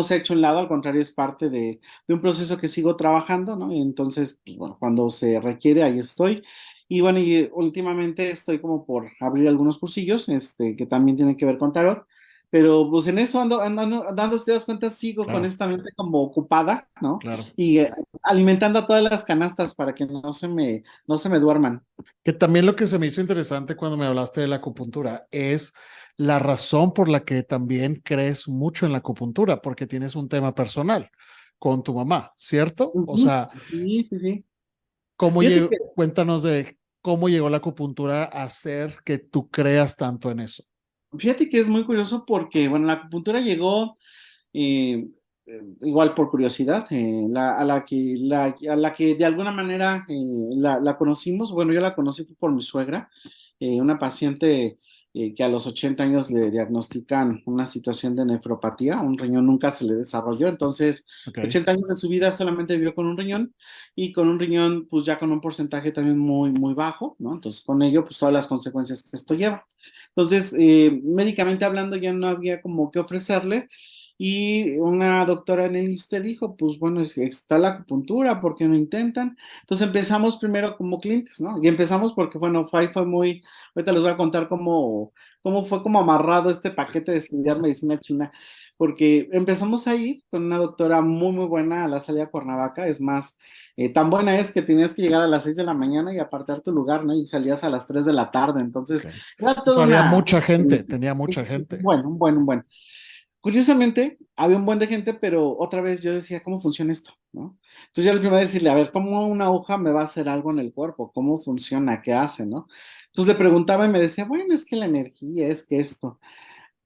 se ha hecho a un lado, al contrario, es parte de un proceso que sigo trabajando, ¿no? Entonces, pues, bueno, cuando se requiere, ahí estoy. Y bueno, y últimamente estoy como por abrir algunos cursillos, que también tienen que ver con tarot, pero pues en eso andando, si te das cuenta, sigo con claro, esta mente como ocupada, ¿no? claro. Y alimentando a todas las canastas para que no se me duerman. Que también lo que se me hizo interesante cuando me hablaste de la acupuntura es la razón por la que también crees mucho en la acupuntura, porque tienes un tema personal con tu mamá, ¿cierto? O Ujú. sea, Sí, sí, sí. ¿cómo Fíjate llegó? que Cuéntanos de cómo llegó la acupuntura a hacer que tú creas tanto en eso. Fíjate que es muy curioso porque, bueno, la acupuntura llegó igual por curiosidad, a la que de alguna manera la conocimos. Bueno, yo la conocí por mi suegra, una paciente que a los 80 años le diagnostican una situación de nefropatía, un riñón nunca se le desarrolló, entonces Ok, 80 años de su vida solamente vivió con un riñón y con un riñón pues ya con un porcentaje también muy bajo, ¿no? Entonces con ello pues todas las consecuencias que esto lleva. Entonces, médicamente hablando ya no había como que ofrecerle y una doctora en el ISSSTE dijo, pues bueno, está la acupuntura, ¿por qué no intentan? Entonces empezamos primero como clientes, ¿no? Y empezamos porque, bueno, fue muy, ahorita les voy a contar cómo fue como amarrado este paquete de estudiar medicina china, porque empezamos a ir con una doctora muy, muy buena a la salida a Cuernavaca, es más, tan buena es que tenías que llegar a las 6 de la mañana y apartar tu lugar, ¿no? Y salías a las 3 de la tarde, entonces Okay. era O sea, toda había una... mucha gente, tenía mucha gente. Bueno, bueno, bueno. Curiosamente, había un buen de gente, pero otra vez yo decía, ¿cómo funciona esto? ¿No? Entonces yo le primero decirle, a ver, ¿cómo una hoja me va a hacer algo en el cuerpo? ¿Cómo funciona? ¿Qué hace? ¿No? Entonces le preguntaba y me decía, bueno, es que la energía, es que esto.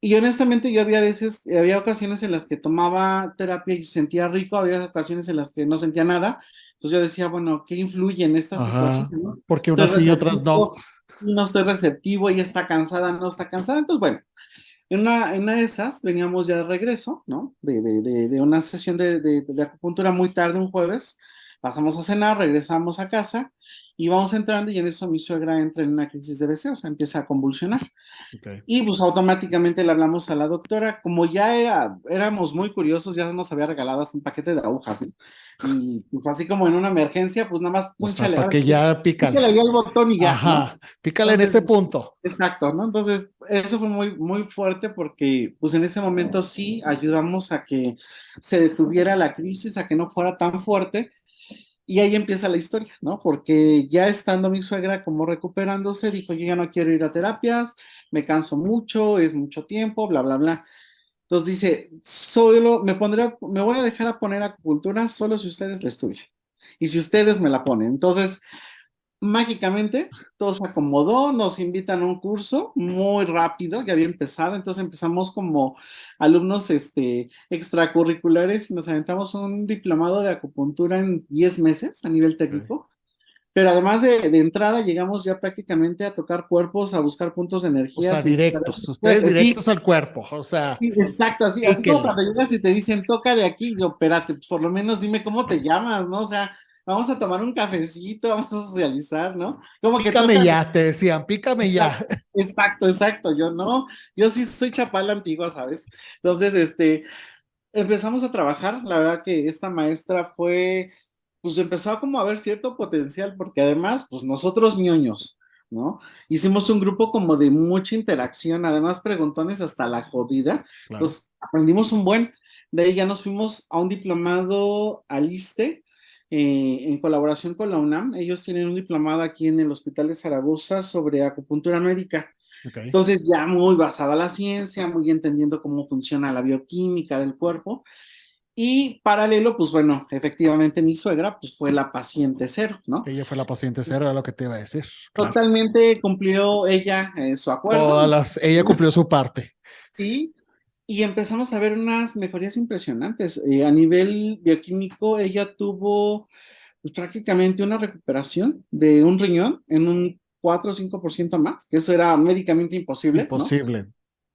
Y honestamente yo había veces, había ocasiones en las que tomaba terapia y sentía rico, había ocasiones en las que no sentía nada. Entonces yo decía, bueno, ¿qué influye en esta situación? Ajá, ¿No? porque Estoy unas sí y otras no. receptivo, no estoy receptivo, ella está cansada, no está cansada. Entonces, bueno, en una de esas veníamos ya de regreso, ¿no? De una sesión de acupuntura muy tarde un jueves. Pasamos a cenar, regresamos a casa y vamos entrando y en eso mi suegra entra en una crisis de deseo, o sea, empieza a convulsionar. Okay. Y pues automáticamente le hablamos a la doctora, como éramos muy curiosos, ya nos había regalado hasta un paquete de agujas, ¿no? Y pues así como en una emergencia, pues nada más O sea, púnchale, a para ver, que ya pícale pícale. ahí el botón y ya, ¿no? Ajá, pícale en Entonces, ese punto. exacto, ¿no? Entonces, eso fue muy, muy fuerte porque, pues en ese momento sí ayudamos a que se detuviera la crisis, a que no fuera tan fuerte. Y ahí empieza la historia, ¿no? Porque ya estando mi suegra como recuperándose, dijo, yo ya no quiero ir a terapias, me canso mucho, es mucho tiempo, bla, bla, bla. Entonces dice, solo me voy a dejar a poner acupuntura solo si ustedes la estudian. Y si ustedes me la ponen. Entonces, mágicamente, todo se acomodó, nos invitan a un curso muy rápido, ya había empezado, entonces empezamos como alumnos extracurriculares y nos aventamos un diplomado de acupuntura en 10 meses a nivel Okay. técnico, pero además de entrada llegamos ya prácticamente a tocar cuerpos, a buscar puntos de O energía sea, sin saber. directos, ustedes Sí, directos al cuerpo, o sea, sí, exacto, así como píquele. cuando llegas y te dicen, toca de aquí, yo, espérate, pues por lo menos dime cómo te llamas, ¿no? O sea, vamos a tomar un cafecito, vamos a socializar, ¿no? Como que Pícame toca de ya, te decían, pícame ya. exacto, exacto, exacto. Yo no, yo sí soy chapala antigua, ¿sabes? Entonces, empezamos a trabajar. La verdad que esta maestra pues empezó a como a ver cierto potencial, porque además, pues nosotros ñoños, ¿no? Hicimos un grupo como de mucha interacción, además preguntones hasta la jodida. Claro, Entonces, aprendimos un buen. De ahí ya nos fuimos a un diplomado al ISSSTE. En colaboración con la UNAM, ellos tienen un diplomado aquí en el Hospital de Zaragoza sobre acupuntura médica. ok. Entonces, ya muy basado a la ciencia, muy entendiendo cómo funciona la bioquímica del cuerpo. Y paralelo, pues bueno, efectivamente mi suegra, pues fue la paciente cero, ¿no? Ella fue la paciente cero, era lo que te iba a decir, claro. Totalmente cumplió ella su acuerdo, Ella cumplió su parte. sí, y empezamos a ver unas mejorías impresionantes. A nivel bioquímico, ella tuvo pues, prácticamente una recuperación de un riñón en un 4 o 5% más, que eso era médicamente imposible, ¿no? Imposible.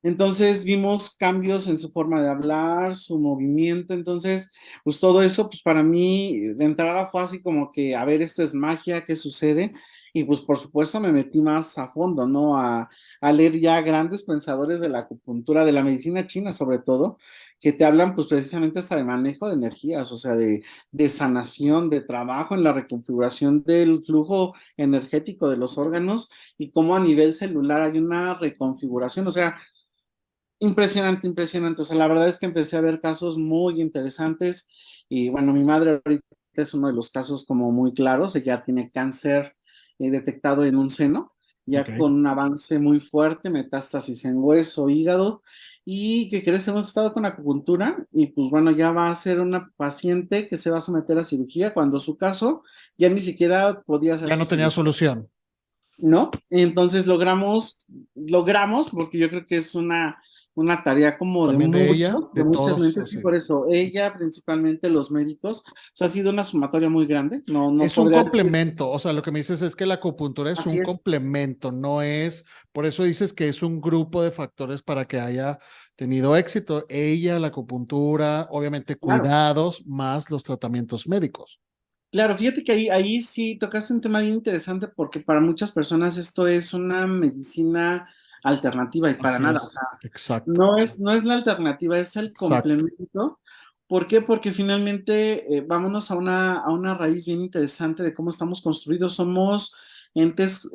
Entonces vimos cambios en su forma de hablar, su movimiento, entonces, pues todo eso, pues para mí de entrada fue así como que, a ver, esto es magia, ¿qué sucede? Y pues por supuesto me metí más a fondo, ¿no? A leer ya grandes pensadores de la acupuntura, de la medicina china sobre todo, que te hablan pues precisamente hasta de manejo de energías, o sea, de sanación, de trabajo en la reconfiguración del flujo energético de los órganos y cómo a nivel celular hay una reconfiguración, o sea, impresionante, impresionante. O sea, la verdad es que empecé a ver casos muy interesantes y bueno, mi madre ahorita es uno de los casos como muy claros. Ella tiene cáncer detectado en un seno, Ok. ya con un avance muy fuerte, metástasis en hueso, hígado. Y que crees, hemos estado con acupuntura y pues bueno, ya va a ser una paciente que se va a someter a cirugía cuando su caso ya ni siquiera podía Ya hacerse no tenía cirugía. solución. ¿No? Entonces logramos, porque yo creo que es una tarea como de También de ella, muchos, de de muchas todos, mentes, y así. por eso ella, principalmente los médicos, o sea, ha sido una sumatoria muy grande, no Es un podría decir, complemento, o sea, lo que me dices es que la acupuntura es así un es, complemento, no es, por eso dices que es un grupo de factores para que haya tenido éxito. Ella, la acupuntura, obviamente claro. cuidados, más los tratamientos médicos. Claro, fíjate que ahí sí tocaste un tema bien interesante porque para muchas personas esto es una medicina alternativa y para Así nada. O es, sea, exacto, no es la alternativa, es el exacto. complemento. ¿Por qué? Porque finalmente, vámonos a una raíz bien interesante de cómo estamos construidos. Somos entes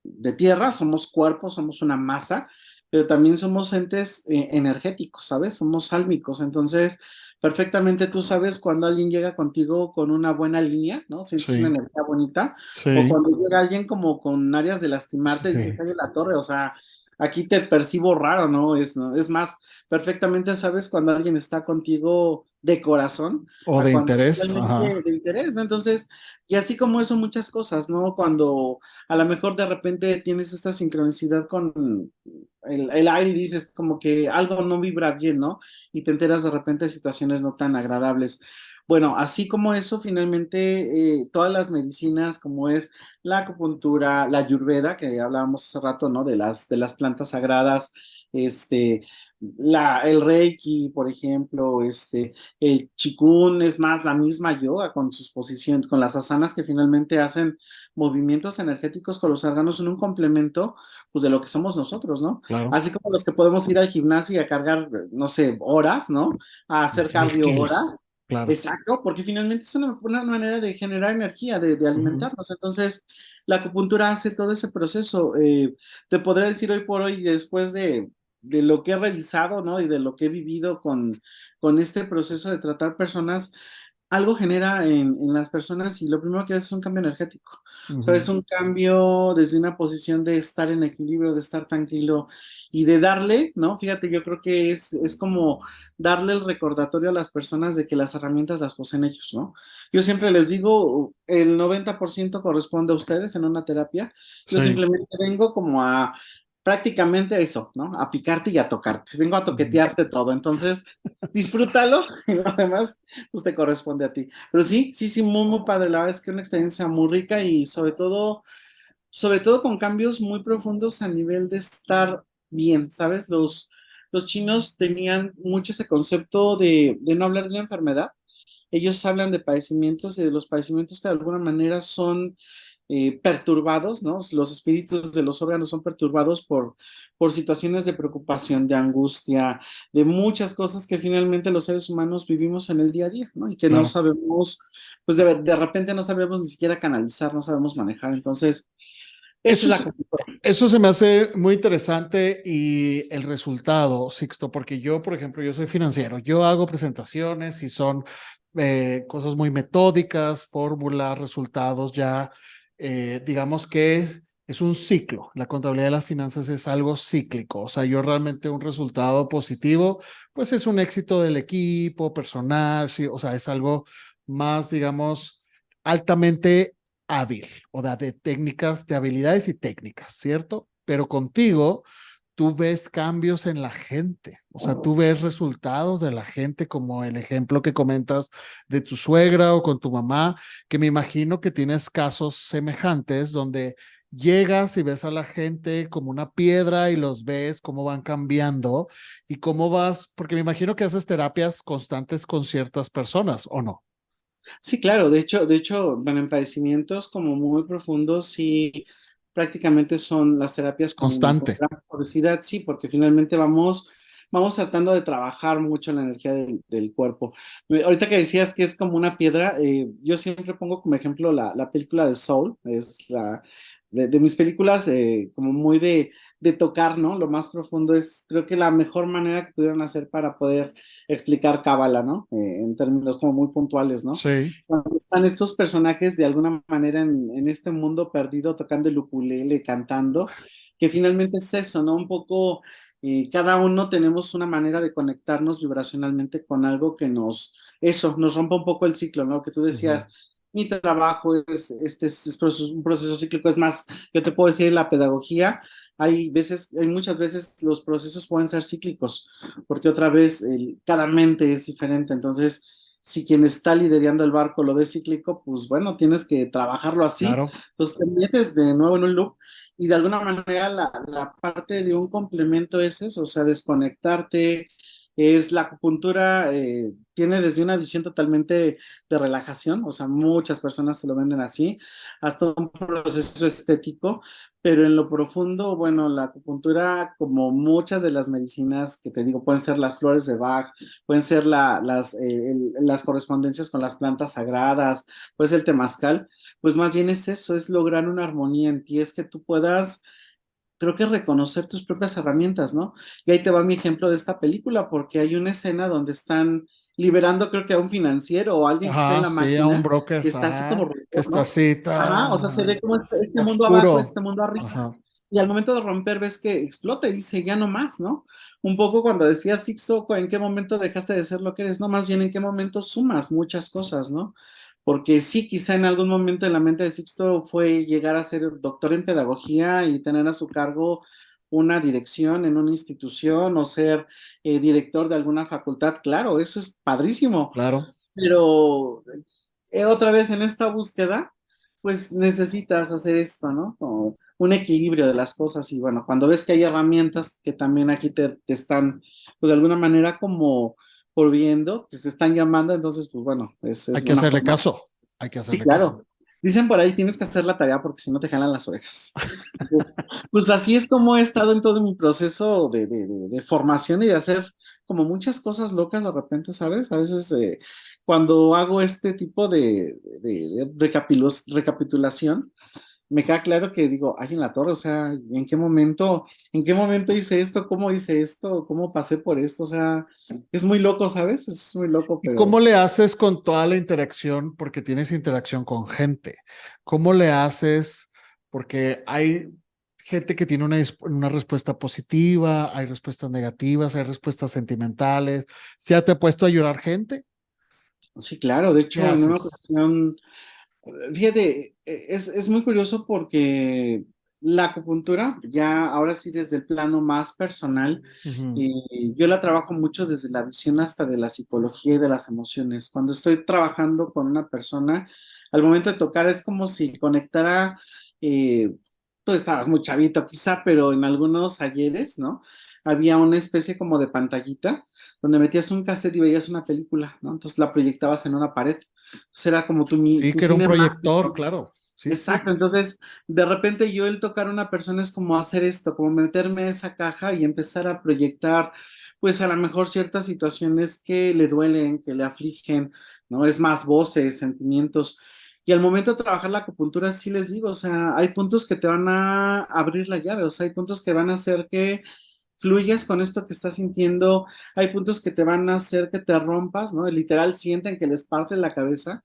de tierra, somos cuerpos, somos una masa, pero también somos entes energéticos, ¿sabes? Somos álmicos. Entonces, perfectamente tú sabes cuando alguien llega contigo con una buena línea, ¿no? Sientes una Sí, energía bonita, o sí, cuando llega alguien como con áreas de lastimarte, dice, sí. cae la torre, o sea, aquí te percibo raro, ¿no? Es más, perfectamente sabes cuando alguien está contigo de corazón O a de cuando interés, realmente ajá. de interés, ¿no? Entonces, y así como eso, muchas cosas, ¿no? Cuando a lo mejor de repente tienes esta sincronicidad con el aire y dices como que algo no vibra bien, ¿no? Y te enteras de repente de situaciones no tan agradables. Bueno, así como eso, finalmente, todas las medicinas, como es la acupuntura, la ayurveda, que hablábamos hace rato, ¿no? De las plantas sagradas, este, el reiki, por ejemplo, el chikun, es más, la misma yoga con sus posiciones, con las asanas que finalmente hacen movimientos energéticos con los órganos en un complemento, pues de lo que somos nosotros, ¿no? Claro. Así como los que podemos ir al gimnasio y a cargar, no sé, horas, ¿no? A hacer 10,000 cardio horas. kilos. Claro. Exacto, porque finalmente es una manera de generar energía, de Ujú. alimentarnos. Entonces, la acupuntura hace todo ese proceso. Te podré decir hoy por hoy, después de lo que he revisado, ¿no? Y de lo que he vivido con este proceso de tratar personas, algo genera en las personas y lo primero que hace es un cambio energético. O sea, es Ujú. un cambio desde una posición de estar en equilibrio, de estar tranquilo y de darle, ¿no? Fíjate, yo creo que es como darle el recordatorio a las personas de que las herramientas las poseen ellos, ¿no? Yo siempre les digo, el 90% corresponde a ustedes en una terapia. Yo Sí. simplemente vengo como a prácticamente eso, ¿no? A picarte y a tocarte. Vengo a Ujú. toquetearte todo. Entonces, disfrútalo y lo demás, pues te corresponde a ti. Pero sí, sí, sí, muy, muy padre. La verdad es que una experiencia muy rica y sobre todo con cambios muy profundos a nivel de estar bien, ¿sabes? Los chinos tenían mucho ese concepto de no hablar de una enfermedad. Ellos hablan de padecimientos y de los padecimientos que de alguna manera son perturbados, ¿no? Los espíritus de los órganos son perturbados por situaciones de preocupación, de angustia, de muchas cosas que finalmente los seres humanos vivimos en el día a día, ¿no? Y que no Claro. sabemos, pues de repente no sabemos ni siquiera canalizar, no sabemos manejar. Entonces, esa Eso es la es, computadora. eso se me hace muy interesante y el resultado, Sixto, porque yo, por ejemplo, yo soy financiero, yo hago presentaciones y son cosas muy metódicas, fórmulas, resultados ya, digamos que es un ciclo. La contabilidad de las finanzas es algo cíclico, o sea, yo realmente un resultado positivo, pues es un éxito del equipo, personal, sí, o sea, es algo más, digamos, altamente hábil o de técnicas, de habilidades y técnicas, ¿cierto? Pero contigo, tú ves cambios en la gente, o sea, tú ves resultados de la gente, como el ejemplo que comentas de tu suegra o con tu mamá, que me imagino que tienes casos semejantes donde llegas y ves a la gente como una piedra y los ves cómo van cambiando y cómo vas, porque me imagino que haces terapias constantes con ciertas personas, ¿o no? Sí, claro, de hecho, bueno, en padecimientos como muy profundos, sí, prácticamente son las terapias con Constante. gran curiosidad, sí, porque finalmente vamos tratando de trabajar mucho la energía del cuerpo. Ahorita que decías que es como una piedra, yo siempre pongo como ejemplo la película de Soul, es de mis películas como muy de tocar, ¿no? Lo más profundo es, creo que la mejor manera que pudieron hacer para poder explicar Cábala, ¿no? En términos como muy puntuales, ¿no? Sí, Cuando están estos personajes de alguna manera en este mundo perdido tocando el ukulele, cantando, que finalmente es eso, ¿no? Un poco, cada uno tenemos una manera de conectarnos vibracionalmente con algo que nos rompa un poco el ciclo, ¿no? Que tú ujú, decías, mi trabajo es un proceso cíclico, es más, yo te puedo decir, la pedagogía, hay muchas veces los procesos pueden ser cíclicos, porque otra vez cada mente es diferente, entonces si quien está liderando el barco lo ve cíclico, pues bueno, tienes que trabajarlo así. claro. Entonces te metes de nuevo en un loop y de alguna manera la parte de un complemento es eso, o sea, desconectarte, es la acupuntura, tiene desde una visión totalmente de relajación, o sea, muchas personas te lo venden así, hasta un proceso estético, pero en lo profundo, bueno, la acupuntura, como muchas de las medicinas que te digo, pueden ser las flores de Bach, pueden ser las correspondencias con las plantas sagradas, puede ser el temazcal, pues más bien es eso, es lograr una armonía en ti, es que tú puedas, creo que reconocer tus propias herramientas, ¿no? Y ahí te va mi ejemplo de esta película, porque hay una escena donde están liberando, creo que a un financiero o a alguien que está en Ajá, la sí, a un máquina, broker, que está así como ajá, que roto, está ¿no? así Ajá, o sea, se ve tan como este mundo abajo, oscuro. este mundo arriba. Ajá, Y al momento de romper ves que explota y dice, ya no más, ¿no? Un poco cuando decías, Sixto, ¿en qué momento dejaste de ser lo que eres? No, más bien en qué momento sumas muchas cosas, ¿no? Porque sí, quizá en algún momento en la mente de Sixto fue llegar a ser doctor en pedagogía y tener a su cargo una dirección en una institución o ser director de alguna facultad. Claro, eso es padrísimo, claro. pero otra vez en esta búsqueda, pues necesitas hacer esto, ¿no? Como un equilibrio de las cosas y bueno, cuando ves que hay herramientas que también aquí te están, pues de alguna manera como por viendo, que te están llamando, entonces, pues bueno, Hay es que una hacerle forma. caso. Hay que Sí, hacerle caso. claro. Dicen por ahí, tienes que hacer la tarea porque si no te jalan las orejas. Pues, pues así es como he estado en todo mi proceso de formación y de hacer como muchas cosas locas de repente, ¿sabes? A veces cuando hago este tipo de recapitulación, me queda claro que digo, ay, en la torre, o sea, en qué momento hice esto? ¿Cómo hice esto? ¿Cómo pasé por esto? O sea, es muy loco, ¿sabes? Es muy loco, ¿Y cómo pero le haces con toda la interacción? Porque tienes interacción con gente. ¿Cómo le haces? Porque hay gente que tiene una respuesta positiva, hay respuestas negativas, hay respuestas sentimentales. ¿Ya te ha puesto a llorar gente? sí, claro. De ¿Qué hecho, en una haces? ocasión, fíjate, es muy curioso porque la acupuntura, ya ahora sí desde el plano más personal, Ujú. yo la trabajo mucho desde la visión hasta de la psicología y de las emociones. Cuando estoy trabajando con una persona, al momento de tocar es como si conectara, eh, tú estabas muy chavito quizá, pero en algunos ayeres, ¿no? Había una especie como de pantallita donde metías un cassette y veías una película, ¿no? Entonces la proyectabas en una pared. Entonces era como Sí, tu que era un cine proyector, mágico. claro. Sí, sí, Exacto, entonces de repente yo el tocar a una persona es como hacer esto, como meterme a esa caja y empezar a proyectar, pues a lo mejor ciertas situaciones que le duelen, que le afligen, ¿no? Es más, voces, sentimientos. Y al momento de trabajar la acupuntura, sí les digo, o sea, hay puntos que te van a abrir la llave, o sea, hay puntos que van a hacer que fluyas con esto que estás sintiendo, hay puntos que te van a hacer que te rompas, ¿no? Literal sienten que les parte la cabeza.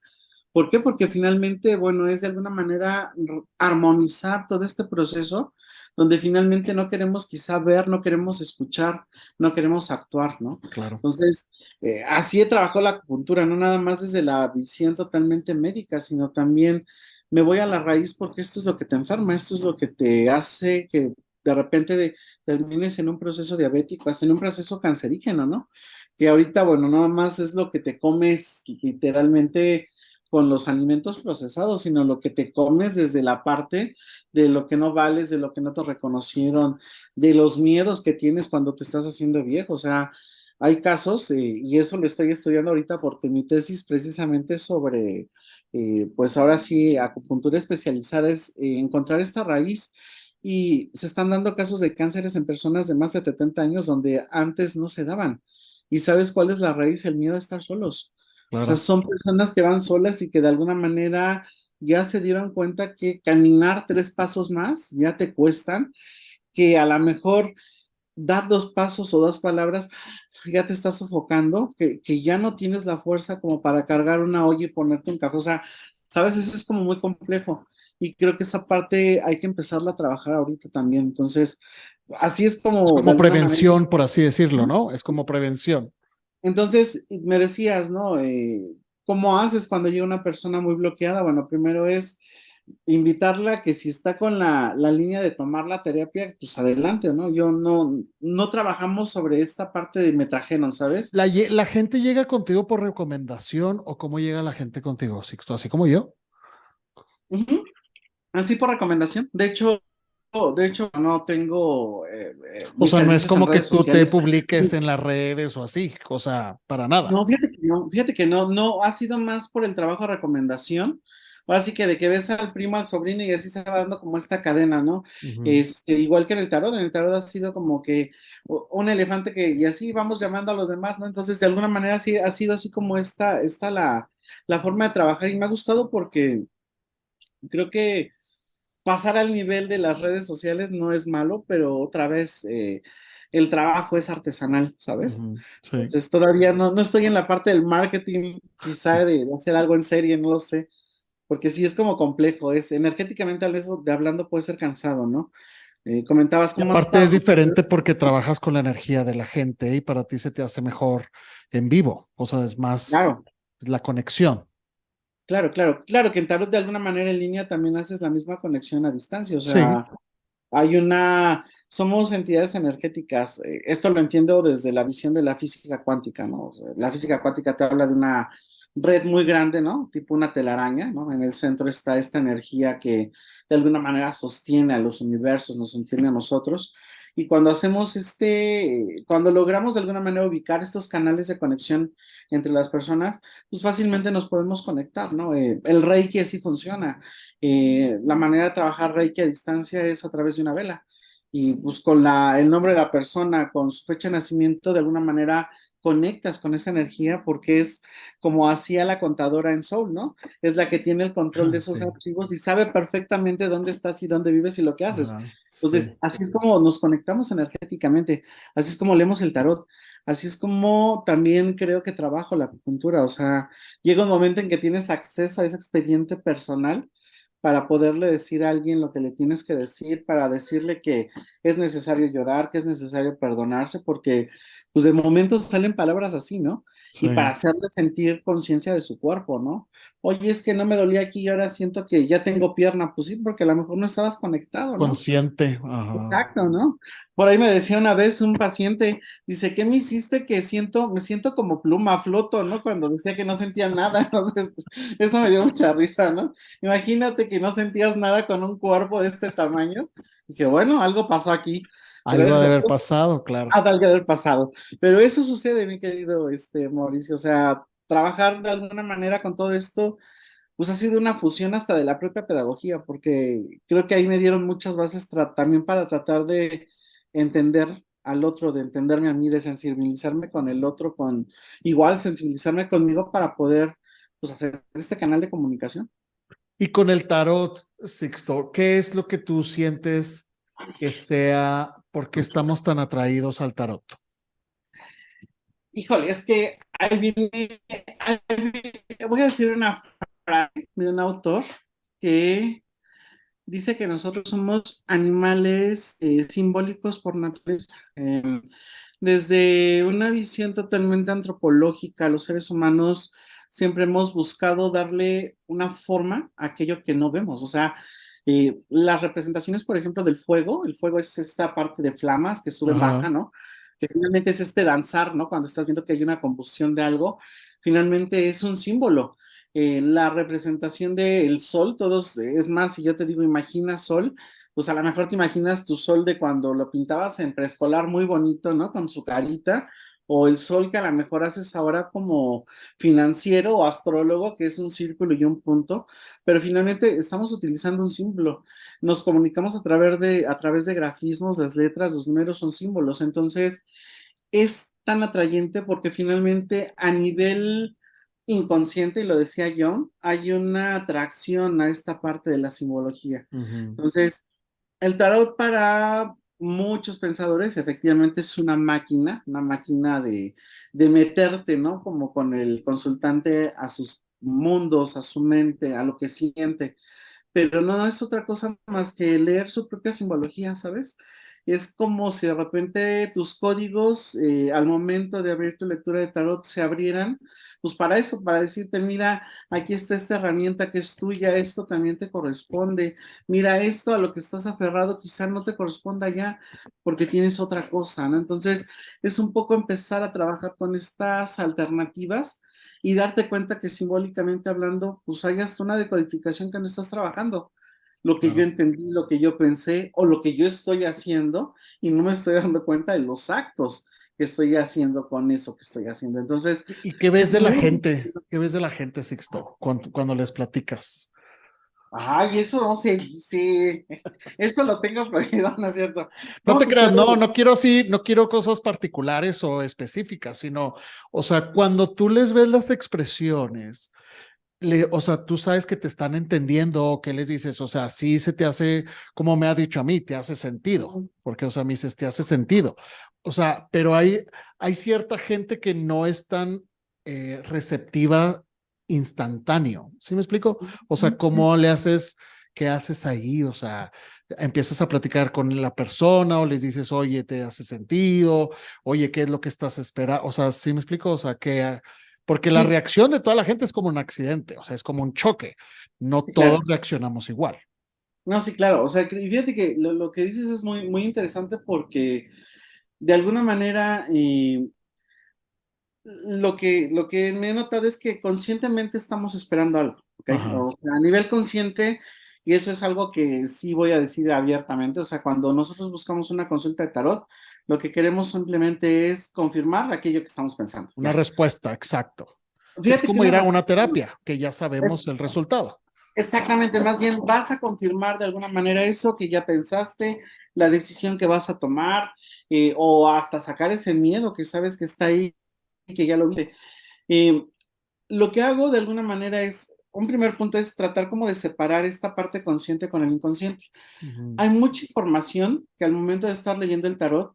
¿Por qué? Porque finalmente, bueno, es de alguna manera armonizar todo este proceso donde finalmente no queremos quizá ver, no queremos escuchar, no queremos actuar, ¿no? claro. Entonces, así he trabajado la acupuntura, no nada más desde la visión totalmente médica, sino también me voy a la raíz porque esto es lo que te enferma, esto es lo que te hace que de repente termines en un proceso diabético, hasta en un proceso cancerígeno, ¿no? Que ahorita, bueno, nada más es lo que te comes literalmente con los alimentos procesados, sino lo que te comes desde la parte de lo que no vales, de lo que no te reconocieron, de los miedos que tienes cuando te estás haciendo viejo. O sea, hay casos, y eso lo estoy estudiando ahorita porque mi tesis precisamente es sobre, pues ahora sí, acupuntura especializada es encontrar esta raíz. Y se están dando casos de cánceres en personas de más de 70 años donde antes no se daban. ¿Y sabes cuál es la raíz? El miedo a estar solos. O sea, Claro, son personas que van solas y que de alguna manera ya se dieron cuenta que caminar 3 pasos más ya te cuestan, que a lo mejor dar 2 pasos o 2 palabras ya te está sofocando, que ya no tienes la fuerza como para cargar una olla y ponerte un café. O sea, sabes, eso es como muy complejo. Y creo que esa parte hay que empezarla a trabajar ahorita también. Entonces, así es es como de como alguna manera. prevención, por así decirlo, ¿no? Es como prevención. Entonces, me decías, ¿no? ¿Cómo haces cuando llega una persona muy bloqueada? Bueno, primero es invitarla a que si está con la línea de tomar la terapia, pues adelante, ¿no? Yo no trabajamos sobre esta parte de metrageno, ¿sabes? ¿La gente llega contigo por recomendación o cómo llega la gente contigo, Sixto? Así como yo. Ujú. Así por recomendación. De hecho, de hecho, no tengo O mis sea, no es servicios en como que redes tú te sociales. publiques en las redes o así, o sea, para nada. No, fíjate que no, no, ha sido más por el trabajo de recomendación. Ahora sí que de que ves al primo, al sobrino y así se va dando como esta cadena, ¿no? Ujú. Igual que en el tarot ha sido como que un elefante que, y así vamos llamando a los demás, ¿no? Entonces, de alguna manera sí ha sido así como esta la forma de trabajar y me ha gustado porque creo que pasar al nivel de las redes sociales no es malo, pero otra vez el trabajo es artesanal, ¿sabes? Ujú, sí. Entonces todavía no estoy en la parte del marketing, quizá de hacer algo en serie, no lo sé, porque sí es como complejo, es energéticamente de hablando puede ser cansado, ¿no? Comentabas Y cómo has aparte estado. es diferente porque trabajas con la energía de la gente y para ti se te hace mejor en vivo, o sea, es más Claro, es la conexión. claro que en tarot de alguna manera en línea también haces la misma conexión a distancia, o Sí, sea, somos entidades energéticas. Esto lo entiendo desde la visión de la física cuántica, ¿no? O sea, la física cuántica te habla de una red muy grande, ¿no? Tipo una telaraña, ¿no? En el centro está esta energía que de alguna manera sostiene a los universos, nos sostiene a nosotros. Y cuando cuando logramos de alguna manera ubicar estos canales de conexión entre las personas, pues fácilmente nos podemos conectar, ¿no? El Reiki así funciona. La manera de trabajar Reiki a distancia es a través de una vela. Y pues con el nombre de la persona, con su fecha de nacimiento, de alguna manera conectas con esa energía porque es como hacía la contadora en Soul, ¿no? Es la que tiene el control de esos sí, archivos y sabe perfectamente dónde estás y dónde vives y lo que haces. ajá, Entonces, sí. así es como nos conectamos energéticamente, así es como leemos el tarot, así es como también creo que trabajo la acupuntura, o sea, llega un momento en que tienes acceso a ese expediente personal para poderle decir a alguien lo que le tienes que decir, para decirle que es necesario llorar, que es necesario perdonarse, porque pues de momento salen palabras así, ¿no? Sí, Y para hacerle sentir conciencia de su cuerpo, ¿no? Oye, es que no me dolía aquí y ahora siento que ya tengo pierna, pues sí, porque a lo mejor no estabas conectado, ¿no? consciente, ajá. Exacto, ¿no? Por ahí me decía una vez un paciente, dice, ¿qué me hiciste que me siento como pluma, floto, ¿no? Cuando decía que no sentía nada, entonces eso me dio mucha risa, ¿no? Imagínate que no sentías nada con un cuerpo de este tamaño, y que bueno, algo pasó aquí, pero Algo ha de haber pasado, claro. algo del pasado, pero eso sucede, mi querido Mauricio, o sea, trabajar de alguna manera con todo esto pues ha sido una fusión hasta de la propia pedagogía, porque creo que ahí me dieron muchas bases también para tratar de entender al otro, de entenderme a mí, de sensibilizarme con el otro, con igual sensibilizarme conmigo para poder pues hacer este canal de comunicación. Y con el tarot, Sixto, ¿qué es lo que tú sientes que sea, por qué estamos tan atraídos al tarot? Híjole, es que ahí voy a decir una frase de un autor que dice que nosotros somos animales simbólicos por naturaleza. Desde una visión totalmente antropológica, los seres humanos siempre hemos buscado darle una forma a aquello que no vemos. O sea, las representaciones, por ejemplo, del fuego, el fuego es esta parte de flamas que sube en baja, Ajá. ¿no? Que finalmente es este danzar, ¿no? Cuando estás viendo que hay una combustión de algo, finalmente es un símbolo. La representación del sol, todos, es más, si yo te digo, imagina sol, pues a lo mejor te imaginas tu sol de cuando lo pintabas en preescolar muy bonito, ¿no? Con su carita, o el sol que a lo mejor haces ahora como financiero o astrólogo, que es un círculo y un punto, pero finalmente estamos utilizando un símbolo. Nos comunicamos a través de grafismos, las letras, los números son símbolos, entonces es tan atrayente porque finalmente a nivel inconsciente, y lo decía Jung, hay una atracción a esta parte de la simbología. Ujú. Entonces, el tarot para muchos pensadores efectivamente es una máquina de meterte, ¿no? Como con el consultante a sus mundos, a su mente, a lo que siente, pero no es otra cosa más que leer su propia simbología, ¿sabes? Es como si de repente tus códigos al momento de abrir tu lectura de tarot se abrieran, pues para eso, para decirte, mira, aquí está esta herramienta que es tuya, esto también te corresponde, mira, esto a lo que estás aferrado quizá no te corresponda ya porque tienes otra cosa, ¿no? Entonces, es un poco empezar a trabajar con estas alternativas y darte cuenta que simbólicamente hablando, pues hay hasta una decodificación que no estás trabajando. lo que yo claro. entendí, lo que yo pensé o lo que yo estoy haciendo y no me estoy dando cuenta de los actos que estoy haciendo con eso que estoy haciendo. Entonces, ¿Y qué ves es de la muy... gente? ¿Qué ves de la gente, Sixto, cuando les platicas? Ay, eso no se dice. Eso lo tengo prohibido, ¿no es cierto? No No, te creas, pero no, no quiero así, no quiero cosas particulares o específicas, sino, o sea, cuando tú les ves las expresiones, o sea, tú sabes que te están entendiendo o qué les dices, o sea, sí se te hace, como me ha dicho a mí, te hace sentido, porque, o sea, me dices, te hace sentido. O sea, pero hay cierta gente que no es tan receptiva instantáneo. ¿Sí me explico? O sea, ¿cómo le haces, qué haces ahí? O sea, empiezas a platicar con la persona o les dices, oye, te hace sentido, oye, ¿qué es lo que estás esperando? O sea, ¿sí me explico? O sea, que porque la sí, reacción de toda la gente es como un accidente, o sea, es como un choque. No sí, todos claro. reaccionamos igual. No, sí, claro. O sea, y fíjate que lo que dices es muy, muy interesante porque de alguna manera lo que me he notado es que conscientemente estamos esperando algo, ¿ok? Ajá. O sea, a nivel consciente, y eso es algo que sí voy a decir abiertamente, o sea, cuando nosotros buscamos una consulta de tarot, lo que queremos simplemente es confirmar aquello que estamos pensando, Una ya. respuesta, exacto. Que es Fíjate que como una ir a una respuesta terapia, que ya sabemos es el resultado. exactamente, más bien vas a confirmar de alguna manera eso que ya pensaste, la decisión que vas a tomar, o hasta sacar ese miedo que sabes que está ahí, que ya lo viste. Eh, lo que hago de alguna manera es, un primer punto es tratar como de separar esta parte consciente con el inconsciente. Ujú, Hay mucha información que al momento de estar leyendo el tarot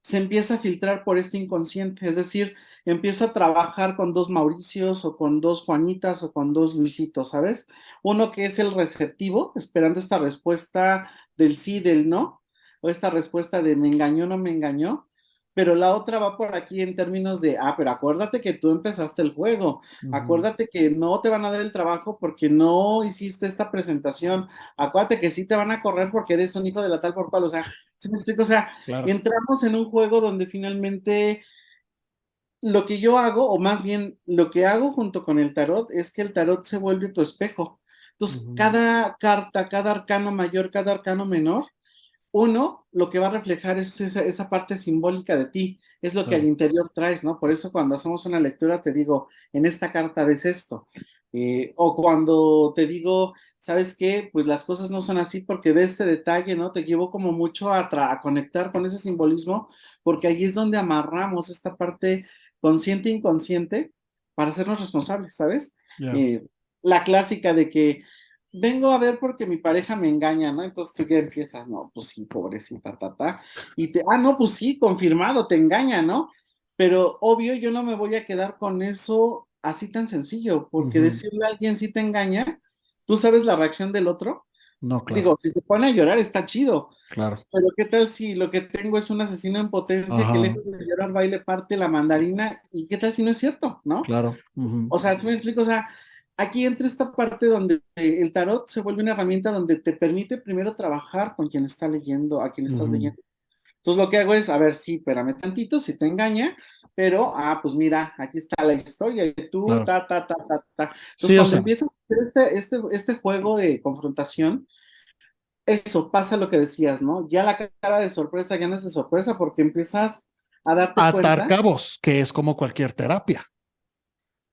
se empieza a filtrar por este inconsciente, es decir, empiezo a trabajar con dos Mauricios o con dos Juanitas o con dos Luisitos, ¿sabes? Uno que es el receptivo, esperando esta respuesta del sí, del no, o esta respuesta de me engañó, no me engañó, pero la otra va por aquí en términos de, pero acuérdate que tú empezaste el juego, ujú, acuérdate que no te van a dar el trabajo porque no hiciste esta presentación, acuérdate que sí te van a correr porque eres un hijo de la tal por cual, o sea, ¿sí me explico? O sea, claro. entramos en un juego donde finalmente lo que yo hago, o más bien lo que hago junto con el tarot, es que el tarot se vuelve tu espejo. Entonces, Ujú, cada carta, cada arcano mayor, cada arcano menor, uno, lo que va a reflejar es esa parte simbólica de ti, es lo que al claro. interior traes, ¿no? Por eso cuando hacemos una lectura te digo, en esta carta ves esto. O cuando te digo, ¿sabes qué? Pues las cosas no son así porque ves este detalle, ¿no? Te llevo como mucho a conectar con ese simbolismo, porque ahí es donde amarramos esta parte consciente e inconsciente para hacernos responsables, ¿sabes? Ya. Eh, la clásica de que vengo a ver porque mi pareja me engaña, ¿no? Entonces tú ya empiezas, no, pues sí, pobrecita, no, pues sí, confirmado, te engaña, ¿no? Pero obvio, yo no me voy a quedar con eso así tan sencillo, porque Ujú, decirle a alguien sí te engaña, tú sabes la reacción del otro. no, claro, Digo, si se pone a llorar está chido, claro. pero ¿qué tal si lo que tengo es un asesino en potencia que Ajá, lejos de llorar va y le parte la mandarina? ¿Y qué tal si no es cierto, no? claro. Ujú, O sea, ¿sí me explico? O sea, aquí entra esta parte donde el tarot se vuelve una herramienta donde te permite primero trabajar con quien está leyendo, a quien estás ujú. leyendo. Entonces lo que hago es, a ver, sí, espérame tantito, si te engaña, pero, pues mira, aquí está la historia y tú, Claro. ta. Entonces Sí, o cuando sea, empieza a hacer este juego de confrontación, eso pasa lo que decías, ¿no? Ya la cara de sorpresa ya no es de sorpresa porque empiezas a darte atar cuenta. cabos, que es como cualquier terapia.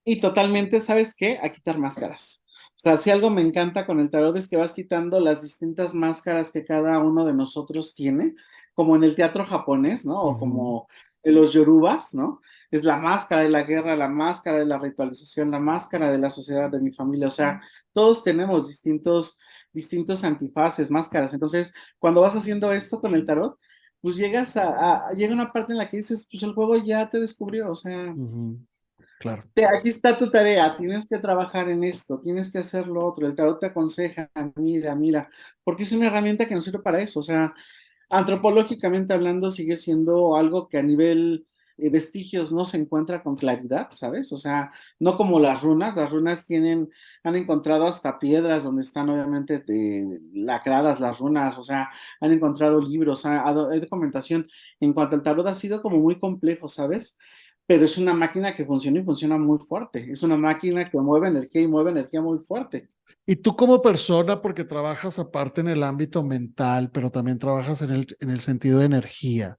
Y totalmente, ¿sabes qué? A quitar máscaras. O sea, si algo me encanta con el tarot es que vas quitando las distintas máscaras que cada uno de nosotros tiene, como en el teatro japonés, ¿no? O Ujú, como en los yorubas, ¿no? Es la máscara de la guerra, la máscara de la ritualización, la máscara de la sociedad de mi familia. O sea, todos tenemos distintos antifaces, máscaras. Entonces, cuando vas haciendo esto con el tarot, pues llega una parte en la que dices, pues el juego ya te descubrió, o sea, ujú, claro. aquí está tu tarea, tienes que trabajar en esto, tienes que hacer lo otro, el tarot te aconseja, mira, porque es una herramienta que nos sirve para eso, o sea, antropológicamente hablando sigue siendo algo que a nivel vestigios no se encuentra con claridad, ¿sabes? O sea, no como las runas han encontrado hasta piedras donde están obviamente lacradas las runas, o sea, han encontrado libros, hay documentación. En cuanto al tarot ha sido como muy complejo, ¿sabes? Pero es una máquina que funciona y funciona muy fuerte. Es una máquina que mueve energía y mueve energía muy fuerte. Y tú como persona, porque trabajas aparte en el ámbito mental, pero también trabajas en el sentido de energía,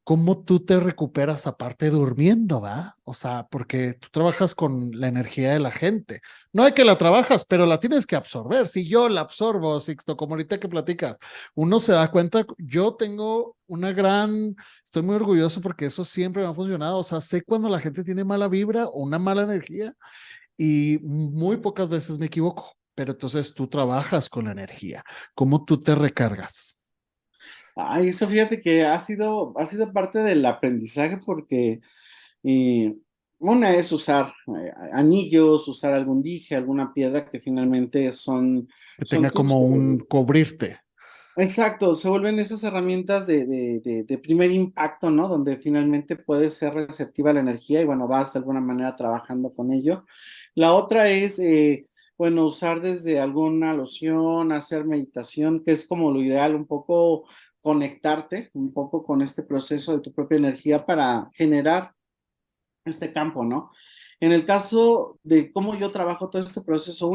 ¿cómo tú te recuperas aparte durmiendo, va? O sea, porque tú trabajas con la energía de la gente. No hay que la trabajas, pero la tienes que absorber. Si yo la absorbo, Sixto, como ahorita que platicas, uno se da cuenta, yo tengo una gran, estoy muy orgulloso porque eso siempre me ha funcionado. O sea, sé cuando la gente tiene mala vibra o una mala energía y muy pocas veces me equivoco. Pero entonces tú trabajas con la energía. ¿Cómo tú te recargas? Ay, eso fíjate que ha sido parte del aprendizaje porque una es usar anillos, usar algún dije, alguna piedra que finalmente Que son tenga tus, como un cubrirte. exacto, se vuelven esas herramientas de primer impacto, ¿no? Donde finalmente puedes ser receptiva a la energía y bueno, vas de alguna manera trabajando con ello. La otra es, bueno, usar desde alguna loción, hacer meditación, que es como lo ideal, un poco conectarte un poco con este proceso de tu propia energía para generar este campo, ¿no? En el caso de cómo yo trabajo todo este proceso,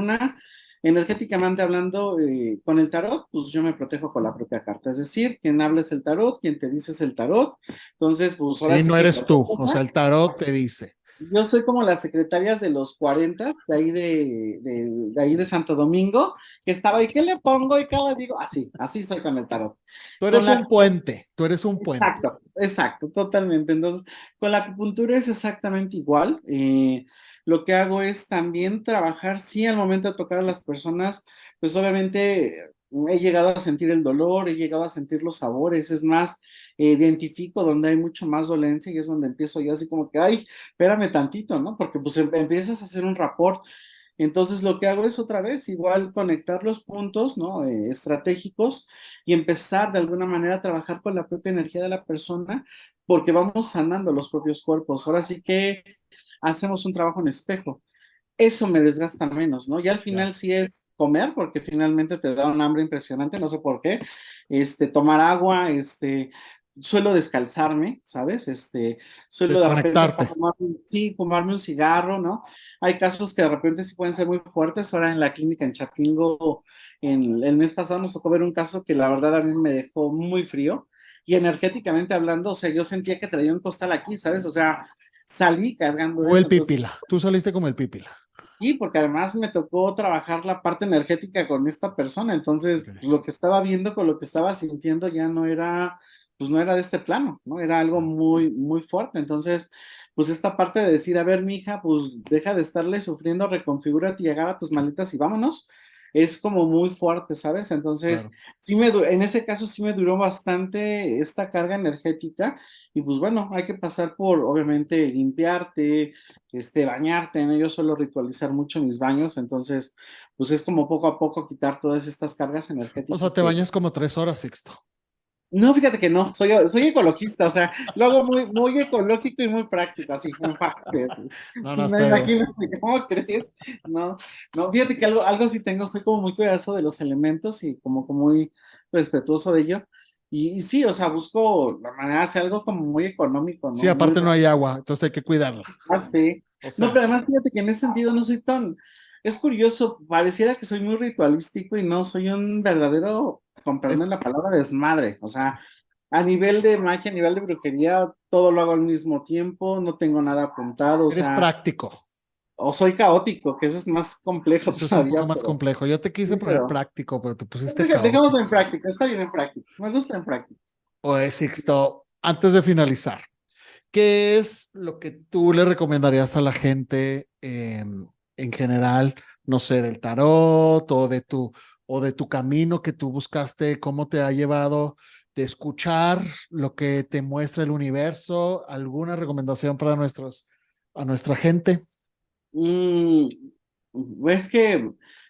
energéticamente hablando, con el tarot, pues yo me protejo con la propia carta, es decir, quien habla es el tarot, quien te dice es el tarot, entonces, pues ahora Sí, sí no que eres tú. O sea, el tarot te dice. yo soy como las secretarias de los 40, de ahí de ahí de Santo Domingo, que estaba, ¿y qué le pongo? ¿Y qué le digo? Así soy con el tarot. Tú Con eres la un puente. Tú eres un puente. Exacto, exacto, totalmente. Entonces, con la acupuntura es exactamente igual. Lo que hago es también trabajar, sí, al momento de tocar a las personas, pues obviamente he llegado a sentir el dolor, he llegado a sentir los sabores, es más, identifico donde hay mucho más dolencia y es donde empiezo yo así como que, ay, espérame tantito, ¿no? Porque pues empiezas a hacer un rapport. Entonces lo que hago es otra vez igual conectar los puntos, ¿no? Estratégicos y empezar de alguna manera a trabajar con la propia energía de la persona porque vamos sanando los propios cuerpos. Ahora sí que hacemos un trabajo en espejo. Eso me desgasta menos, ¿no? Ya al Ya. final sí es comer, porque finalmente te da un hambre impresionante, no sé por qué. Tomar agua, suelo descalzarme, ¿sabes? Suelo de repente Desconectarte. sí, fumarme un cigarro, ¿no? Hay casos que de repente sí pueden ser muy fuertes. Ahora en la clínica en Chapingo, en el mes pasado nos tocó ver un caso que la verdad a mí me dejó muy frío y energéticamente hablando, o sea, yo sentía que traía un costal aquí, ¿sabes? O sea, salí cargando O el eso, entonces pípila. Tú saliste como el pípila. sí, porque además me tocó trabajar la parte energética con esta persona, entonces Ok. pues, lo que estaba viendo con lo que estaba sintiendo ya no era, pues no era de este plano, ¿no? Era algo Ya. muy, muy fuerte. Entonces, pues esta parte de decir, a ver, mija, pues deja de estarle sufriendo, reconfigúrate y agarra tus maletas y vámonos, es como muy fuerte, ¿sabes? Entonces, Claro. en ese caso sí me duró bastante esta carga energética y pues bueno, hay que pasar por, obviamente, limpiarte bañarte, ¿no? Yo suelo ritualizar mucho mis baños, entonces, pues es como poco a poco quitar todas estas cargas O sea, energéticas te que... bañas como 3 horas, Sixto. No, fíjate que no, soy ecologista, o sea, lo hago muy, muy ecológico y muy práctico, así, en fact, sí, así. No, no, No está bien. imagínate, ¿cómo crees? No, no, fíjate que algo sí tengo, soy como muy cuidadoso de los elementos y como muy respetuoso de ello. Y sí, o sea, busco la manera de hacer algo como muy económico, Sí, ¿no? Muy aparte no hay agua, entonces hay que cuidarla. sí. O No, pero sea, además fíjate que en ese sentido no soy tan, es curioso, pareciera que soy muy ritualístico y no soy un verdadero, con perdón la es, palabra, desmadre. O sea, a nivel de magia, a nivel de brujería, todo lo hago al mismo tiempo, no tengo nada apuntado, o eres sea, práctico. o soy caótico, que eso es más complejo Eso es un poco todavía, más pero complejo. Yo te sí, quise poner pero práctico, pero te pusiste caótico. dejémoslo en práctica, está bien en práctica, me gusta en práctica. Oye, Sixto, antes de finalizar, ¿qué es lo que tú le recomendarías a la gente en general, no sé, del tarot o de tu camino que tú buscaste, cómo te ha llevado de escuchar lo que te muestra el universo? ¿Alguna recomendación para a nuestra gente Mm, es que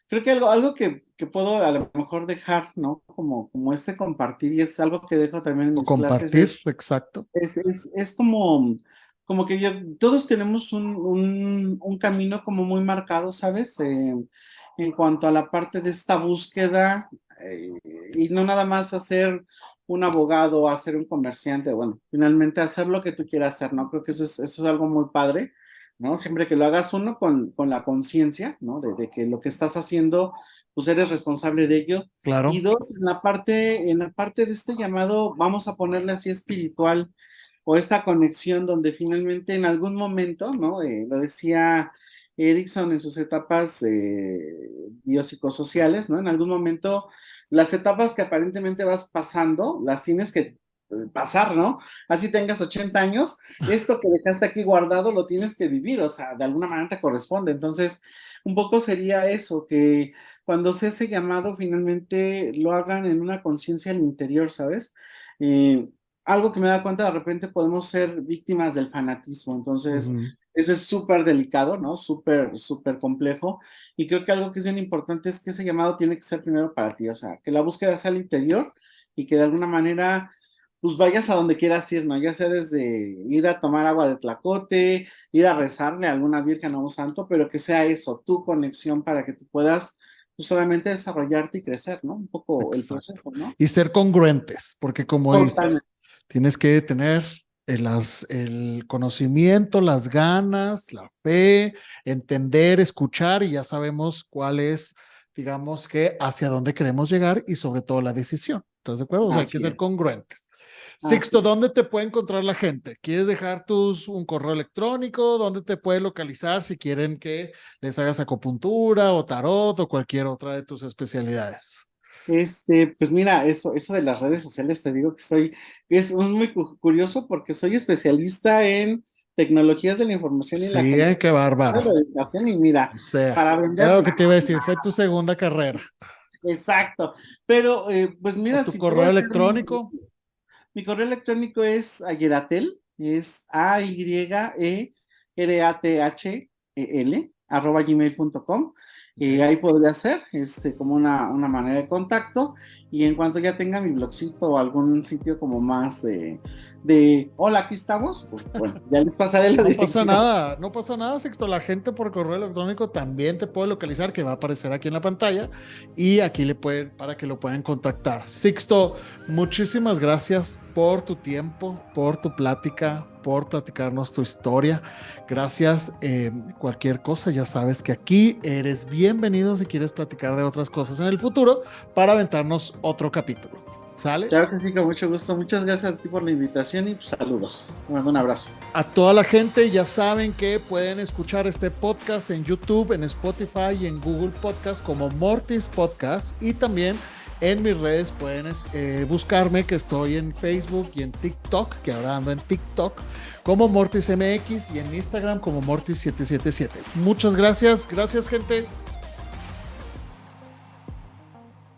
creo que algo que puedo a lo mejor dejar, ¿no? Como este compartir, y es algo que dejo también en o mis clases, compartir? Exacto. es como que todos tenemos un camino como muy marcado, ¿sabes? En cuanto a la parte de esta búsqueda, eh, y no nada más hacer un abogado, hacer un comerciante, bueno, finalmente hacer lo que tú quieras hacer, ¿no? Creo que eso es algo muy padre ¿no? Siempre que lo hagas uno con la conciencia, ¿no? De que lo que estás haciendo, pues eres responsable de ello. Y Claro. dos, en la parte de este llamado, vamos a ponerle así espiritual, o esta conexión donde finalmente en algún momento, ¿no? Lo decía Erickson en sus etapas biopsicosociales, ¿no? En algún momento, las etapas que aparentemente vas pasando, las tienes que pasar, ¿no? Así tengas 80 años, esto que dejaste aquí guardado lo tienes que vivir, o sea, de alguna manera te corresponde. Entonces, un poco sería eso, que cuando se ese llamado finalmente lo hagan en una conciencia al interior, ¿sabes? Eh, Algo que me da cuenta, de repente podemos ser víctimas del fanatismo, entonces Ujú. eso es súper delicado, ¿no? Súper, súper complejo, y creo que algo que es bien importante es que ese llamado tiene que ser primero para ti, o sea, que la búsqueda sea al interior y que de alguna manera pues vayas a donde quieras ir, ¿no? Ya sea desde ir a tomar agua de tlacote, ir a rezarle a alguna virgen o a un santo, pero que sea eso, tu conexión para que tú puedas, pues obviamente desarrollarte y crecer, ¿no? Un poco el Exacto. proceso, ¿no? Y ser congruentes, porque como Totalmente. dices, tienes que tener el conocimiento, las ganas, la fe, entender, escuchar y ya sabemos cuál es, digamos que hacia dónde queremos llegar y sobre todo la decisión. ¿Estás de acuerdo? O sea, hay que Así ser es, congruentes. así Sixto, es. ¿dónde te puede encontrar la gente? ¿Quieres dejar un correo electrónico? ¿Dónde te puede localizar si quieren que les hagas acupuntura o tarot o cualquier otra de tus especialidades? Pues mira, eso de las redes sociales, te digo que es muy curioso porque soy especialista en tecnologías de la información y la Sí, qué comunicación, bárbaro. de la educación, y mira, O sea, para era vender, lo que te iba nada, a decir, fue tu segunda carrera. exacto. Pero, pues ¿O mira, tu si puedo correo dejar electrónico? mi correo electrónico es ayeratel, es AYERATHEL, @gmail.com. Okay. Ahí podría ser como una manera de contacto. Y en cuanto ya tenga mi blogcito o algún sitio como más hola, aquí estamos, pues bueno, ya les pasaré la No pasa dirección. nada, no pasa nada, Sixto. La gente por correo electrónico también te puede localizar, que va a aparecer aquí en la pantalla y aquí le pueden, para que lo puedan contactar. Sixto, muchísimas gracias por tu tiempo, por tu plática, por platicarnos tu historia. Gracias. Cualquier cosa, ya sabes que aquí eres bienvenido si quieres platicar de otras cosas en el futuro para aventarnos otro capítulo. ¿Sale? Claro que sí, con mucho gusto. Muchas gracias a ti por la invitación y pues, saludos. Te mando un abrazo. A toda la gente ya saben que pueden escuchar este podcast en YouTube, en Spotify y en Google Podcast como Mortis Podcast, y también en mis redes pueden buscarme, que estoy en Facebook y en TikTok, que ahora ando en TikTok como Mortis MX, y en Instagram como Mortis777. Muchas gracias, gracias gente.